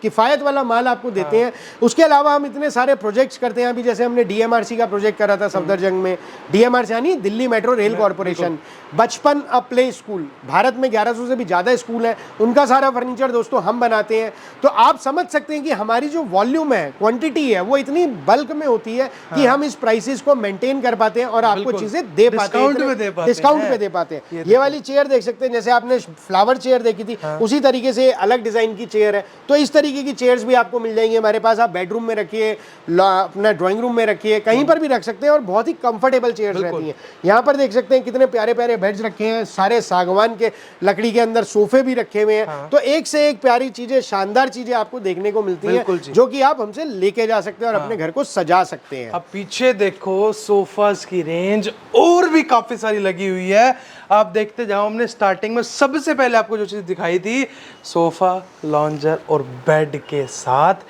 किफ़ायत वाला माल आपको देते हैं। उसके अलावा हम इतने सारे प्रोजेक्ट्स करते हैं। अभी जैसे हमने DMRC का प्रोजेक्ट करा था सफदरजंग में, DMRC यानी दिल्ली मेट्रो रेल कॉर्पोरेशन, बचपन अ प्ले स्कूल, भारत में 1100 से भी ज़्यादा स्कूल हैं, उनका सारा फर्नीचर दोस्तों हम बनाते हैं। तो आप समझ सकते हैं कि हमारी जो वॉल्यूम है, क्वांटिटी है, वो इतनी बल्क में होती है कि हम इस प्राइसेस को मेंटेन कर पाते हैं और आपको चीज़ें दे पाते हैं, डिस्काउंट पे दे पाते हैं। ये वाली चेयर देख सकते हैं, जैसे आपने फ्लावर चेयर देखी थी उसी तरीके से अलग डिज़ाइन की चेयर है। तो इस तरीके की चेयर्स भी आपको मिल जाएंगी हमारे पास। आप बेडरूम में रखिए, अपना ड्राइंग रूम में रखिए, कहीं पर भी रख सकते हैं और बहुत ही कंफर्टेबल चेयर्स रहती हैं। यहाँ पर देख सकते हैं कितने प्यारे प्यारे बेड्स रखे हैं, सारे सागवान के लकड़ी के अंदर सोफे भी रखे हुए हैं। तो एक से एक प्यारी चीजें, शानदार चीजें आपको देखने को मिलती हैं, जो कि आप हमसे लेके जा सकते हैं और अपने घर को सजा सकते हैं। अब पीछे देखो सोफास की रेंज और भी काफी सारी लगी हुई है। आप देखते जाओ, हमने स्टार्टिंग में सबसे पहले आपको जो चीज दिखाई थी सोफा, लॉन्जर और बेड के साथ,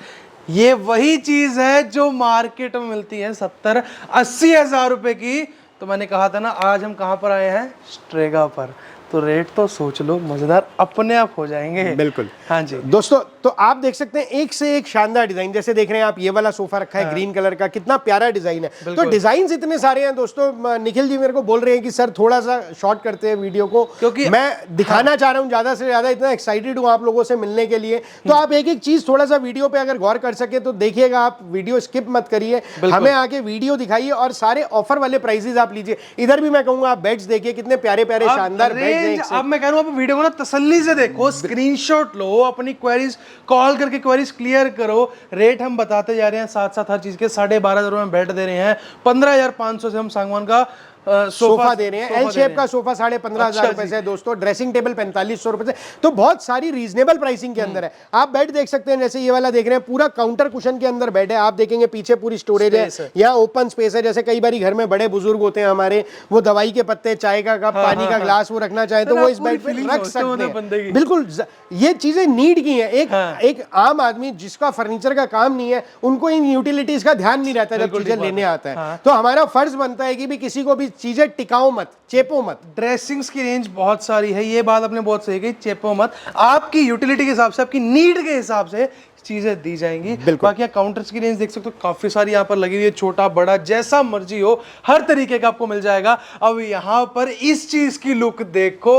ये वही चीज है जो मार्केट में मिलती है 70-80 हजार रुपए की। तो मैंने कहा था ना आज हम कहां पर आए हैं, स्ट्रेगा पर। तो रेट तो सोच लो, मजेदार अपने आप हो जाएंगे। बिल्कुल। हाँ जी दोस्तों, तो आप देख सकते हैं एक से एक शानदार डिजाइन, जैसे देख रहे हैं आप ये वाला सोफा रखा है ग्रीन कलर का, कितना प्यारा डिजाइन है। तो डिजाइन इतने सारे हैं दोस्तों। निखिल जी मेरे को बोल रहे हैं कि सर थोड़ा सा शॉर्ट करते हैं वीडियो को, क्योंकि मैं दिखाना चाह रहा हूं ज्यादा से ज्यादा, इतना एक्साइटेड हूं आप लोगों से मिलने के लिए। तो आप एक एक चीज थोड़ा सा वीडियो पे अगर गौर कर सके तो देखिएगा, आप वीडियो स्किप मत करिए, हमें आके वीडियो दिखाइए और सारे ऑफर वाले प्राइसेस आप लीजिए। इधर भी मैं कहूंगा आप बेड्स देखिए, कितने प्यारे प्यारे शानदार बेड्स हैं। अब मैं कह रहा हूं आप वीडियो को ना तसल्ली से देखो, स्क्रीनशॉट लो, अपनी क्वेरीज कॉल करके क्वेरीज क्लियर करो। रेट हम बताते जा रहे हैं, साथ साथ हर चीज के 12,500 में बेड दे रहे हैं, 15,500 से हम सागवान का सोफा दे रहे हैं। एल शेप का सोफा 15,500 रुपए से दोस्तों, ड्रेसिंग टेबल 4,500 रुपए से। तो बहुत सारी रीजनेबल प्राइसिंग के अंदर है। आप बेड देख सकते हैं, जैसे ये वाला देख रहे हैं, पूरा काउंटर कुशन के अंदर बेड है। आप देखेंगे पीछे पूरी स्टोरेज है, यहाँ ओपन स्पेस है। जैसे कई बार घर में बड़े बुजुर्ग होते हैं हमारे, वो दवाई के पत्ते, चाय का कप, पानी का ग्लास वो रखना चाहे तो वो इस बेड पे रख सकते हैं। बिल्कुल, ये चीजें नीड की है। एक आम आदमी जिसका फर्नीचर का काम नहीं है, उनको इन यूटिलिटीज का ध्यान नहीं रहता जब चीजें लेने आता है। तो हमारा फर्ज बनता है कि भी किसी को भी चीजें टिकाओ मत, चेपो मत। ड्रेसिंग्स की रेंज बहुत सारी है, ये बात आपने बहुत सही कही, चेपो मत। आपकी यूटिलिटी के हिसाब से, आपकी नीड के हिसाब से चीजें दी जाएंगी। बाकी यहाँ काउंटर्स की रेंज देख सकते हो, काफी सारी यहाँ पर लगी हुई है, छोटा बड़ा जैसा मर्जी हो, हर तरीके का आपको मिल जाएगा। अब यहाँ पर इस चीज की लुक देखो,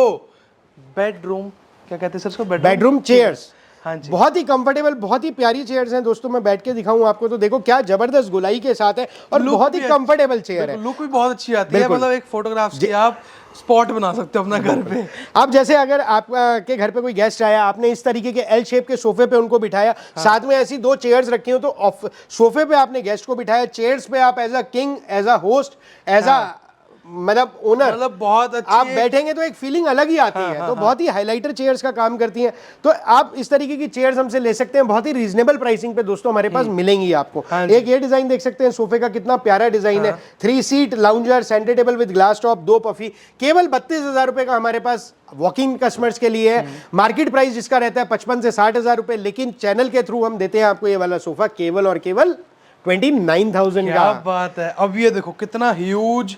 बेडरूम क्या कहते हैं सर इसको, बेडरूम चेयर्स। हाँ जी, बहुत ही कंफर्टेबल, बहुत ही प्यारी चेयर्स हैं दोस्तों। मैं बैठ के दिखाऊं आपको तो देखो क्या जबरदस्त गुलाई के साथ है और बहुत ही कंफर्टेबल चेयर है। लुक भी बहुत अच्छी आती है, मतलब एक फोटोग्राफ्स की आप स्पॉट बना सकते हो अपना घर पे। आप जैसे अगर आपके घर पे कोई गेस्ट आया, आपने इस तरीके के एल शेप के सोफे पे उनको बिठाया, साथ में ऐसी 2 चेयर्स रखी हो, तो सोफे पे आपने गेस्ट को बिठाया, चेयर्स पे आप as a king, as a host, as a मतलब ओनर, मतलब बहुत अच्छी आप बैठेंगे तो एक फीलिंग अलग ही आती है। तो बहुत ही हाइलाइटर चेयर्स का काम करती हैं। तो आप इस तरीके की चेयर्स हमसे ले सकते हैं, बहुत ही रीजनेबल प्राइसिंग पे दोस्तों हमारे पास मिलेंगी आपको। एक ये डिजाइन देख सकते हैं सोफे का, कितना प्यारा डिजाइन है। 3 seat lounger, centre table with glass top, 2 puffy, केवल 32,000 रुपए का हमारे पास वॉकिंग कस्टमर्स के लिए है। मार्केट प्राइस जिसका रहता है 55 से 60,000 रुपए, लेकिन चैनल के थ्रू हम देते हैं आपको ये वाला सोफा केवल और केवल 29,000 क्या का। बात है। अब ये देखो कितना ह्यूज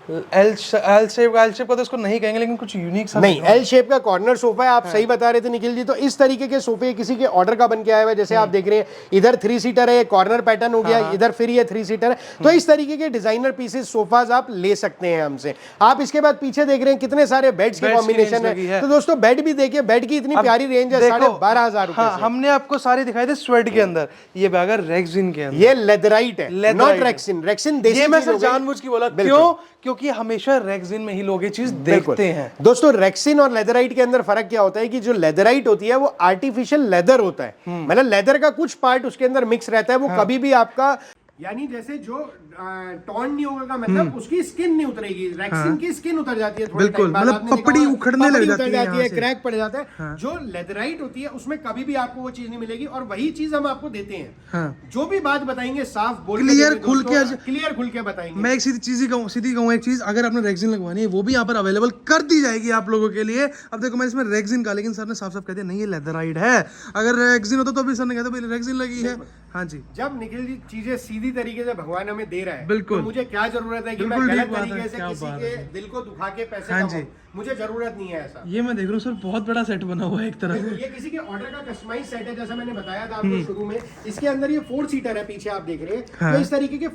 एल शेप का तो इसको नहीं कहेंगे, लेकिन कुछ यूनिक सा नहीं, एल शेप का कॉर्नर सोफा है। आप सही बता रहे थे निखिल जी। तो इस तरीके के सोफे किसी के ऑर्डर का बन के आया हुआ है, जैसे आप देख रहे हैं इधर 3 सीटर है, कॉर्नर पैटर्न हो गया, इधर फिर ये 3 सीटर है। तो इस तरीके के डिजाइनर पीसेस सोफाज आप ले सकते हैं हमसे। आप इसके बाद पीछे देख रहे हैं कितने सारे बेड्स के कॉम्बिनेशन है। तो दोस्तों बेड भी देखिए, बेड की इतनी प्यारी रेंज है 12,500 रुपए से। हमने आपको सारे दिखाए थे स्वेट के अंदर, ये बैग है रेक्सिन के अंदर। ये लेदराइट है, नॉट रेक्सिन। रेक्सिन देसी ये मैं चीज हो सर गई। जानबूझ की बोला, क्यों? क्योंकि हमेशा रेक्सिन में ही लोग ये चीज देखते हैं। दोस्तों रेक्सिन और लेदराइट के अंदर फर्क क्या होता है कि जो लेदराइट होती है वो आर्टिफिशियल लेदर होता है, मतलब लेदर का कुछ पार्ट उसके अंदर मिक्स रहता है। वो कभी भी आपका, यानी जैसे जो टॉर्न नहीं होगा का मतलब उसकी स्किन नहीं उतरेगी। रेक्सिन की स्किन उतर जाती है थोड़े बिल्कुल, टाइम बाद, मतलब आपने देखा पपड़ी होगा, उखड़ने लग पपड़ी जाती उतर है जाती है, यहाँ से। क्रैक पड़ जाता है। जो लेदराइट होती है उसमें कभी भी आपको वो चीज नहीं मिलेगी, और वही चीज हम आपको देते हैं। जो भी बात बताएंगे साफ बोल के, क्लियर खुल के बताएंगे। मैं एक सीधी कहूँ एक चीज, अगर आपने रेक्सिन लगवानी है वो भी यहाँ पर अवेलेबल कर दी जाएगी आप लोगों के लिए। अब देखो मैं इसमें रेक्सिन का, लेकिन सर ने साफ साफ कह दिया नहीं ये लेदराइट है। अगर रेक्सिन होता तो अभी सर ने कहता भाई रेक्सिन लगी है। हाँ जी, जब निखिल जी चीजें सीधी तरीके से भगवान हमें दे रहा है, बिल्कुल। तो मुझे क्या जरूरत है कि मैं गलत तरीके से किसी के दिल को दुखा के पैसे कमाऊं? मुझे जरूरत नहीं है ऐसा। ये मैं देख रहा हूँ सर बहुत बड़ा सेट बना हुआ है एक तरह। ये किसी के ऑर्डर का कस्टमाइज सेट है, जैसा मैंने बताया था आपको शुरू में। इसके अंदर ये 4 सीटर है, पीछे आप देख रहे हैं। तो इस तरीके के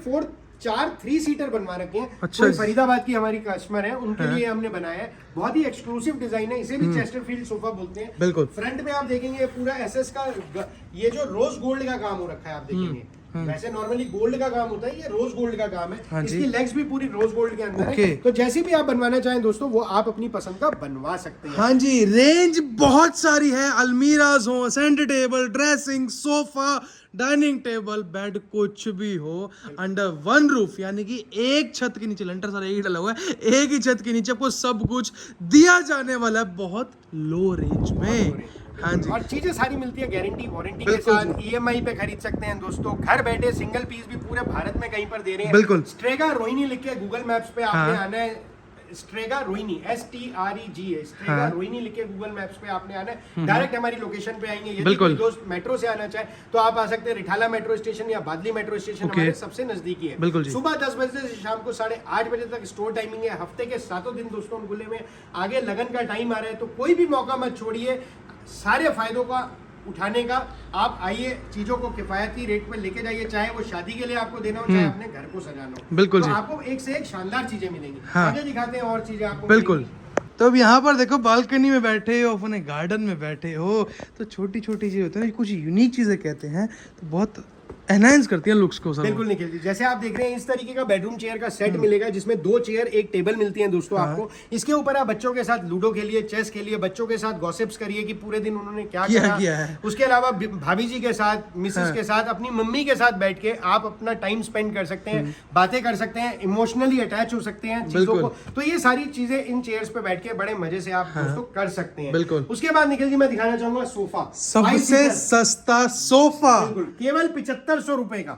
3 सीटर बनवा रखे हैं। अच्छा, कोई फरीदाबाद की हमारी कस्टमर है, उनके लिए हमने बनाया है। बहुत ही एक्सक्लूसिव डिजाइन है, इसे भी चेस्टरफील्ड सोफा बोलते हैं। बिल्कुल। फ्रंट में आप देखेंगे पूरा एसएस का ये जो रोज गोल्ड का काम हो रखा है, आप देखेंगे। वैसे नॉर्मली गोल्ड का काम होता है, ये रोज गोल्ड का काम है। इसकी लेग्स भी पूरी रोज गोल्ड के अंदर है। तो जैसी भी आप बनवाना चाहें दोस्तों, वो आप अपनी पसंद का बनवा सकते हैं। हाँ जी, रेंज बहुत सारी है। अलमीराज हो, centre table, dressing, sofa, dining table, bed, कुछ भी हो अंडर वन रूफ, यानी कि एक छत के नीचे। लेंटर सारा एक ही डला हुआ है, एक ही छत के नीचे आपको सब कुछ दिया जाने वाला है बहुत लो रेंज में। हाँ जी, और चीजें सारी मिलती है गारंटी वारंटी के साथ। ईएमआई पे खरीद सकते हैं दोस्तों, घर बैठे सिंगल पीस भी पूरे भारत में कहीं पर दे रहे हैं। बिल्कुल। स्ट्रेगा रोहिणी लिख के गूगल मैप्स पे आपने आना है। Strega Rohini STREGA, Strega Rohini लिख के गूगल मैप्स पे आपने आना है। डायरेक्ट हमारी लोकेशन पे आएंगे। यदि कोई दोस्त मेट्रो से आना चाहे तो आप आ सकते हैं। रिठाला मेट्रो स्टेशन या बादली मेट्रो स्टेशन हमारे सबसे नजदीकी है। बिल्कुल जी। सुबह 10 बजे से शाम को 8:30 बजे तक स्टोर टाइमिंग है। हफ्ते के 7 दिन दोस्तों हम खुले में। आगे लगन का टाइम आ रहा है, तो कोई भी मौका मत छोड़िए। सारे फायदों का उठाने का आप आइए, चीजों को किफायती रेट पे लेके जाइए। चाहे वो शादी के लिए आपको देना हो, चाहे अपने घर को सजाना हो। बिल्कुल तो जी। आपको एक से एक शानदार चीजें मिलेंगी। हाँ। आगे दिखाते हैं और चीजें आपको बिल्कुल। तो अब यहाँ पर देखो बालकनी में बैठे हो, अपने गार्डन में बैठे हो, तो छोटी छोटी चीजें होती है ना, कुछ यूनिक चीजें कहते हैं, तो बहुत एनहांस करती है लुक्स को सर। बिल्कुल निखिल जी, जैसे आप देख रहे हैं इस तरीके का बेडरूम चेयर का सेट मिलेगा, जिसमें 2 चेयर 1 टेबल मिलती हैं दोस्तों आपको। इसके ऊपर आप बच्चों के साथ लूडो खेलिए, चेस खेलिए, बच्चों के साथ गॉसिप्स करिए कि पूरे दिन उन्होंने क्या किया है। उसके अलावा भाभी जी के साथ, मिसेस के साथ, अपनी मम्मी के साथ बैठ के आप अपना टाइम स्पेंड कर सकते हैं, बातें कर सकते हैं, इमोशनली अटैच हो सकते हैं चीजों को। तो ये सारी चीजें इन चेयर्स पे बैठ के बड़े मजे से आप दोस्तों कर सकते हैं। बिल्कुल। उसके बाद निखिल जी मैं दिखाना चाहूंगा सोफा, सबसे सस्ता सोफा, केवल 7500 रुपए का।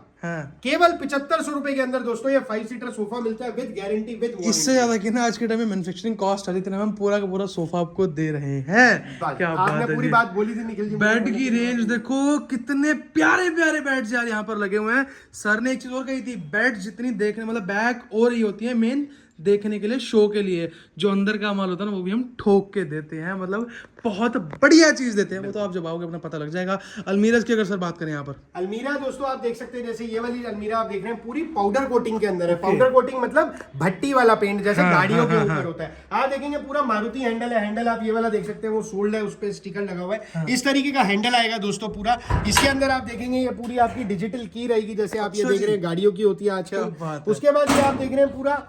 केवल 7500 रुपए के अंदर दोस्तों ये 5 सीटर सोफा मिलता है विद गारंटी, विद वारंटी। इससे ज्यादा कि ना आज के टाइम में मैन्युफैक्चरिंग कॉस्ट आ रही थी ना, हम पूरा का पूरा सोफा आपको दे रहे हैं। क्या आपने पूरी बात बोली थी निखिल जी। बेड की रेंज देखो, कितने प्यारे प्यारे बेड्स यार यहाँ पर लगे हुए हैं। सर ने एक चीज और कही थी, बेड जितनी देखने, मतलब बैक और ही होती है मेन देखने के लिए, शो के लिए। जो अंदर का माल होता है ना, वो भी हम ठोक के देते हैं, मतलब बहुत बढ़िया चीज देते हैं। वो तो आप जब आओगे अपना पता लग जाएगा। अलमीराज की अगर सर बात करें यहाँ पर, अलमीरा दोस्तों आप देख सकते हैं, जैसे ये वाली अलमीरा आप देख रहे हैं पूरी पाउडर कोटिंग के अंदर है। पाउडर कोटिंग मतलब भट्टी वाला पेंट, जैसे गाड़ियों के ऊपर होता है। आप देखेंगे पूरा मारुति हैंडल है। हैंडल आप ये वाला देख सकते हैं, वो सोल्ड है, उस पर स्टिकर लगा हुआ है। इस तरीके का हैंडल आएगा दोस्तों पूरा। इसके अंदर आप देखेंगे ये पूरी आपकी डिजिटल की रहेगी, जैसे आप ये देख रहे हैं गाड़ियों की होती है आजकल। उसके बाद ये आप देख रहे हैं पूरा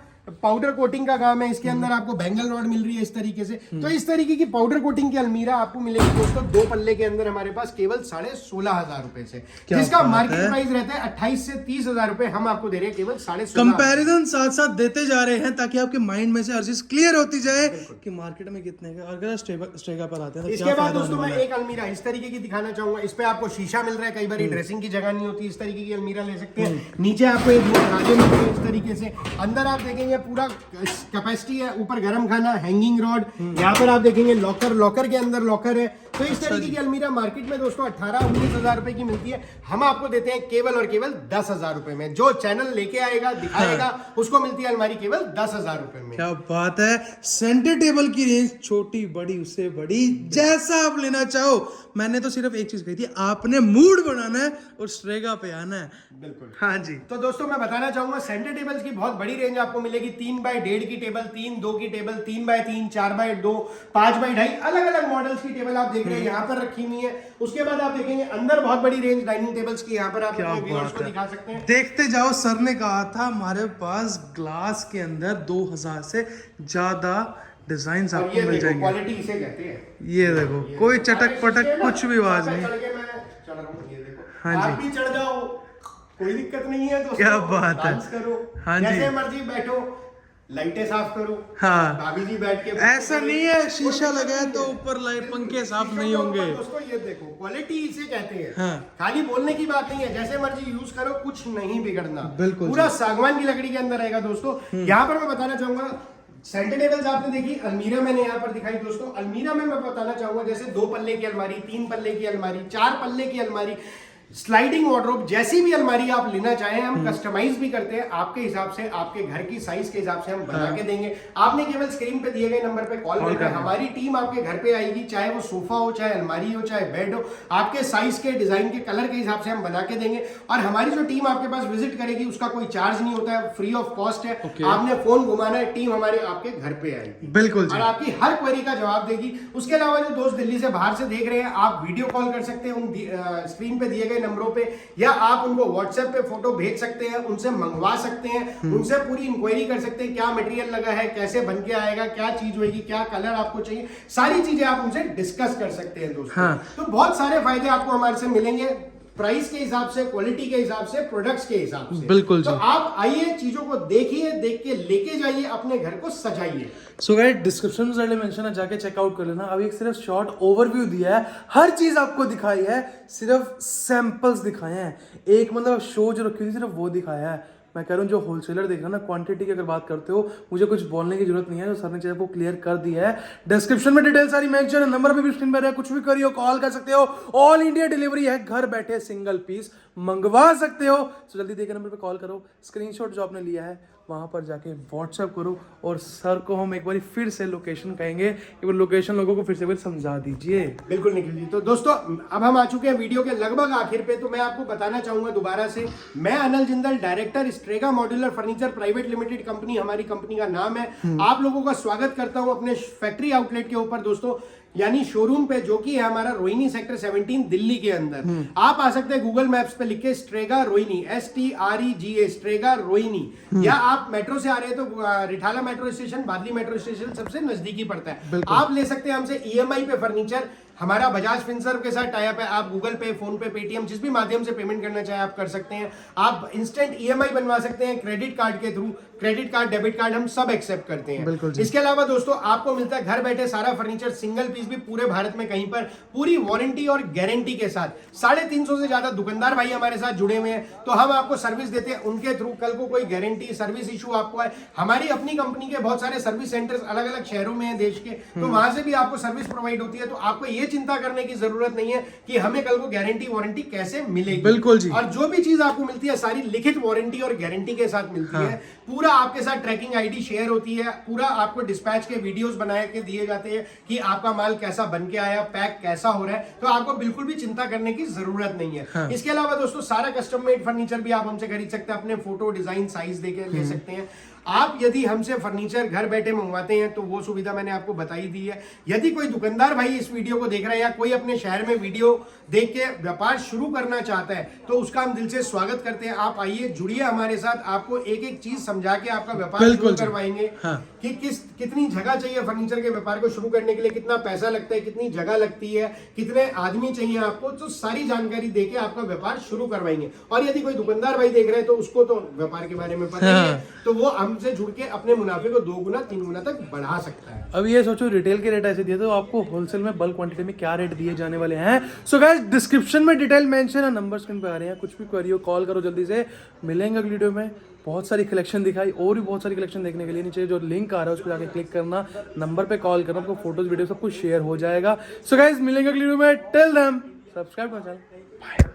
पाउडर कोटिंग का काम है। इसके अंदर आपको बैंगल रॉड मिल रही है इस तरीके से। तो इस तरीके की पाउडर कोटिंग की अलमीरा आपको मिलेगी दोस्तों 2 पल्ले के अंदर हमारे पास केवल 16,500 रुपए से, जिसका मार्केट प्राइस रहता है 28 से 30,000 रुपए। हम आपको दे रहे हैं केवल 16,500। कंपैरिजन साथ साथ देते जा रहे हैं ताकि आपके माइंड में से हर चीज क्लियर होती जाए कि मार्केट में कितने का। अगर स्ट्रेगा पर आते हैं तो इसके बाद दोस्तों मैं एक अलमीरा इस तरीके की दिखाना चाहूंगा। इस पे आपको शीशा मिल रहा है, कई बार ड्रेसिंग की जगह नहीं होती, इस तरीके की अलमीरा ले सकते हैं। नीचे आपको एक दरवाजे मिलते हैं इस तरीके से। अंदर आप देखेंगे पूरा कैपेसिटी है, ऊपर गर्म खाना, हैंगिंग रॉड। यहाँ पर आप देखेंगे लॉकर, लॉकर के अंदर लॉकर है। तो इस तरीके की अलमीरा मार्केट में दोस्तों 18-19 हजार रुपए की मिलती है, हम आपको देते हैं केवल और केवल 10,000 रुपए में। जो चैनल लेके आएगा दिखाएगा उसको मिलती है अलमारी केवल 10,000 रुपए में। क्या बात है। सेंटर टेबल की रेंज छोटी बड़ी उससे बड़ी, जैसा आप लेना चाहो। मैंने तो सिर्फ एक चीज कही थी, आपने मूड बनाना है और स्ट्रेगा पे आना है। बिल्कुल। हाँ जी। तो दोस्तों मैं बताना चाहूंगा सेंटर टेबल्स की बहुत बड़ी रेंज आपको मिलेगी। 3x1.5 की टेबल, 3-2 की टेबल, 3x3, 4x2, 5x2, अलग अलग मॉडल्स की टेबल आप देख रहे हैं यहाँ पर रखी हुई है। उसके बाद आप देखेंगे अंदर बहुत बड़ी रेंज डाइनिंग टेबल्स की, यहाँ पर आप अपने व्यूअर्स को दिखा सकते हैं। देखते जाओ, सर ने कहा था हमारे पास ग्लास के अंदर 2000 से ज्यादा डिजाइन आपको मिल जाएंगे। क्वालिटी इसे कहते हैं। ये देखो, कोई चटक पटक कुछ भी आवाज नहीं। चढ़ रहा हूँ, ये देखो। हाँ आप भी चढ़ जाओ, कोई दिक्कत नहीं है दोस्तों। क्या बात है। डांस करो, हाँ जी। जैसे मर्जी बैठो, लाइटें साफ करो। हाँ, भाभी जी बैठ के ऐसा नहीं है शीशा लगा है तो ऊपर लाइट पंखे साफ नहीं होंगे। दोस्तों ये देखो, क्वालिटी इसे कहते हैं। हाँ। खाली बोलने की बात नहीं है, जैसे मर्जी यूज करो, कुछ नहीं बिगड़ना। बिल्कुल पूरा सागवान की लकड़ी के अंदर रहेगा दोस्तों। यहाँ पर मैं बताना चाहूंगा सेंटर टेबल्स आपने देखी, अलमीरा मैंने यहाँ पर दिखाई दोस्तों। अलमीरा में मैं बताना चाहूंगा जैसे 2 पल्ले की अलमारी, 3 पल्ले की अलमारी, 4 पल्ले की अलमारी, स्लाइडिंग वार्डरोब, जैसी भी अलमारी आप लेना चाहें हम कस्टमाइज भी करते हैं आपके हिसाब से, आपके घर की साइज के हिसाब से हम बना के देंगे। आपने केवल स्क्रीन पे दिए गए नंबर पे कॉल करना है, हमारी टीम आपके घर पे आएगी, चाहे वो सोफा हो, चाहे अलमारी हो, चाहे बेड हो, आपके साइज के, डिजाइन के, कलर के हिसाब से हम बना के देंगे। और हमारी जो टीम आपके पास विजिट करेगी उसका कोई चार्ज नहीं होता है, फ्री ऑफ कॉस्ट है। आपने फोन घुमाना है, टीम हमारे आपके घर पे आएगी बिल्कुल जी, और आपकी हर क्वेरी का जवाब देगी। उसके अलावा जो दोस्त दिल्ली से बाहर से देख रहे हैं, आप वीडियो कॉल कर सकते हैं उन स्क्रीन पे दिए गए नंबरों पे, या आप उनको व्हाट्सएप पे फोटो भेज सकते हैं, उनसे मंगवा सकते हैं, उनसे पूरी इंक्वायरी कर सकते हैं क्या मटेरियल लगा है, कैसे बन के आएगा, क्या चीज होगी, क्या कलर आपको चाहिए, सारी चीजें आप उनसे डिस्कस कर सकते हैं दोस्तों। हाँ। तो बहुत सारे फायदे आपको हमारे से मिलेंगे, प्राइस के हिसाब से, क्वालिटी के हिसाब से, प्रोडक्ट्स के हिसाब से। बिल्कुल तो जी। आप आइए, चीजों को देखिए, देख के लेके जाइए, अपने घर को सजाइए। सो गाइस डिस्क्रिप्शन में साइड मेंशन है, जाके चेकआउट कर लेना। अभी एक सिर्फ शॉर्ट ओवरव्यू दिया है, हर चीज आपको दिखाई है, सिर्फ सैंपल्स दिखाए हैं। एक मतलब शो जो रखी थी सिर्फ वो दिखाया है। मैं कह रहा हूँ जो होलसेलर देख रहा है ना, क्वांटिटी की अगर बात करते हो, मुझे कुछ बोलने की जरूरत नहीं है, जो सर ने चीज़ को क्लियर कर दिया है। डिस्क्रिप्शन में डिटेल सारी मेंशन है, नंबर भी स्क्रीन पर है, कुछ भी करियो, कॉल कर सकते हो। ऑल इंडिया डिलीवरी है, घर बैठे सिंगल पीस मंगवा सकते हो। तो जल्दी देखे नंबर पे कॉल करो, स्क्रीनशॉट जो आपने लिया है वहां पर जाके व्हाट्सएप करो, और सर को हम एक बार फिर से लोकेशन कहेंगे, एक बार लोकेशन लोगों को फिर से समझा दीजिए। बिल्कुल निखिल जी। तो दोस्तों अब हम आ चुके हैं वीडियो के लगभग आखिर पे, तो मैं आपको बताना चाहूंगा दोबारा से, मैं Anil Jindal, director Strega modular furniture private limited company हमारी कंपनी का नाम है। आप लोगों का स्वागत करता हूं अपने फैक्ट्री आउटलेट के ऊपर दोस्तों, यानी शोरूम पे, जो कि है हमारा रोहिणी सेक्टर 17 दिल्ली के अंदर। आप आ सकते हैं गूगल मैप्स पे लिख के Strega Rohini, STREGA Strega Rohini, या आप मेट्रो से आ रहे हैं तो रिठाला मेट्रो स्टेशन, बादली मेट्रो स्टेशन सबसे नजदीकी पड़ता है। आप ले सकते हैं हमसे EMI पे फर्नीचर, हमारा बजाज फिनसर्व के साथ टाई अप है। आप गूगल पे, फोन पे, पेटीएम, जिस भी माध्यम से पेमेंट करना चाहे आप कर सकते हैं। आप इंस्टेंट EMI बनवा सकते हैं क्रेडिट कार्ड के through, credit card, debit card हम सब एक्सेप्ट करते हैं। इसके अलावा दोस्तों आपको मिलता है घर बैठे सारा फर्नीचर, सिंगल पीस भी, पूरे भारत में कहीं पर, पूरी वारंटी और गारंटी के साथ। 350 से ज्यादा दुकानदार भाई हमारे साथ जुड़े हुए हैं, तो हम आपको सर्विस देते हैं उनके थ्रू। कल को कोई गारंटी सर्विस इशू आपको है, हमारी अपनी कंपनी के बहुत सारे सर्विस सेंटर्स अलग अलग शहरों में है देश के, तो वहां से भी आपको सर्विस प्रोवाइड होती है। तो आपको ये चिंता करने की जरूरत नहीं है कि हमें कल को गारंटी वारंटी कैसे मिलेगी। बिल्कुल जी। और जो भी चीज आपको मिलती है सारी लिखित वारंटी और गारंटी के साथ मिलती है। पूरा आपके साथ ट्रैकिंग ID शेयर होती है, पूरा आपको डिस्पैच के वीडियोस बना के दिए जाते हैं कि आपका माल कैसा बन के आया, पैक कैसा हो रहा है, तो आपको बिल्कुल भी चिंता करने की जरूरत नहीं है। इसके अलावा दोस्तों सारा कस्टम मेड फर्नीचर भी आप हमसे खरीद सकते हैं, अपने फोटो, डिजाइन, साइज देके ले सकते हैं। आप यदि हमसे फर्नीचर घर बैठे मंगवाते हैं तो वो सुविधा मैंने आपको बताई दी है। यदि कोई दुकानदार भाई इस वीडियो को देख रहा है, या कोई अपने शहर में वीडियो देख के व्यापार शुरू करना चाहता है, तो उसका हम दिल से स्वागत करते हैं। आप आइए, जुड़िए हमारे साथ, आपको एक एक चीज समझा के आपका व्यापार शुरू करवाएंगे। कि कितनी जगह चाहिए फर्नीचर के व्यापार को शुरू करने के लिए, कितना पैसा लगता है, कितनी जगह लगती है, कितने आदमी चाहिए आपको, तो सारी जानकारी देके आपका व्यापार शुरू करवाएंगे। और यदि कोई दुकानदार भाई देख रहे हैं तो उसको तो व्यापार के बारे में पता ही है, तो वो हमसे जुड़ के अपने मुनाफे को 2 गुना 3 गुना तक बढ़ा सकता है। अब ये सोचो रिटेल के रेट ऐसे दिए तो आपको होलसेल में बल्क क्वांटिटी में क्या रेट दिए जाने वाले हैं। सो गाइस डिस्क्रिप्शन में डिटेल मेंशन है, नंबर स्क्रीन पे आ रहे हैं, कुछ भी क्वेरी हो कॉल करो जल्दी से। मिलेंगे अगली वीडियो में, बहुत सारी कलेक्शन दिखाई, और भी बहुत सारी कलेक्शन देखने के लिए नीचे जो लिंक आ रहा है उस पर जाके क्लिक करना, नंबर पे कॉल करना, आपको फोटोज वीडियो सब कुछ शेयर हो जाएगा। सो गाइज मिलेंगे अगली वीडियो में, टिल देन सब्सक्राइब करो चैनल।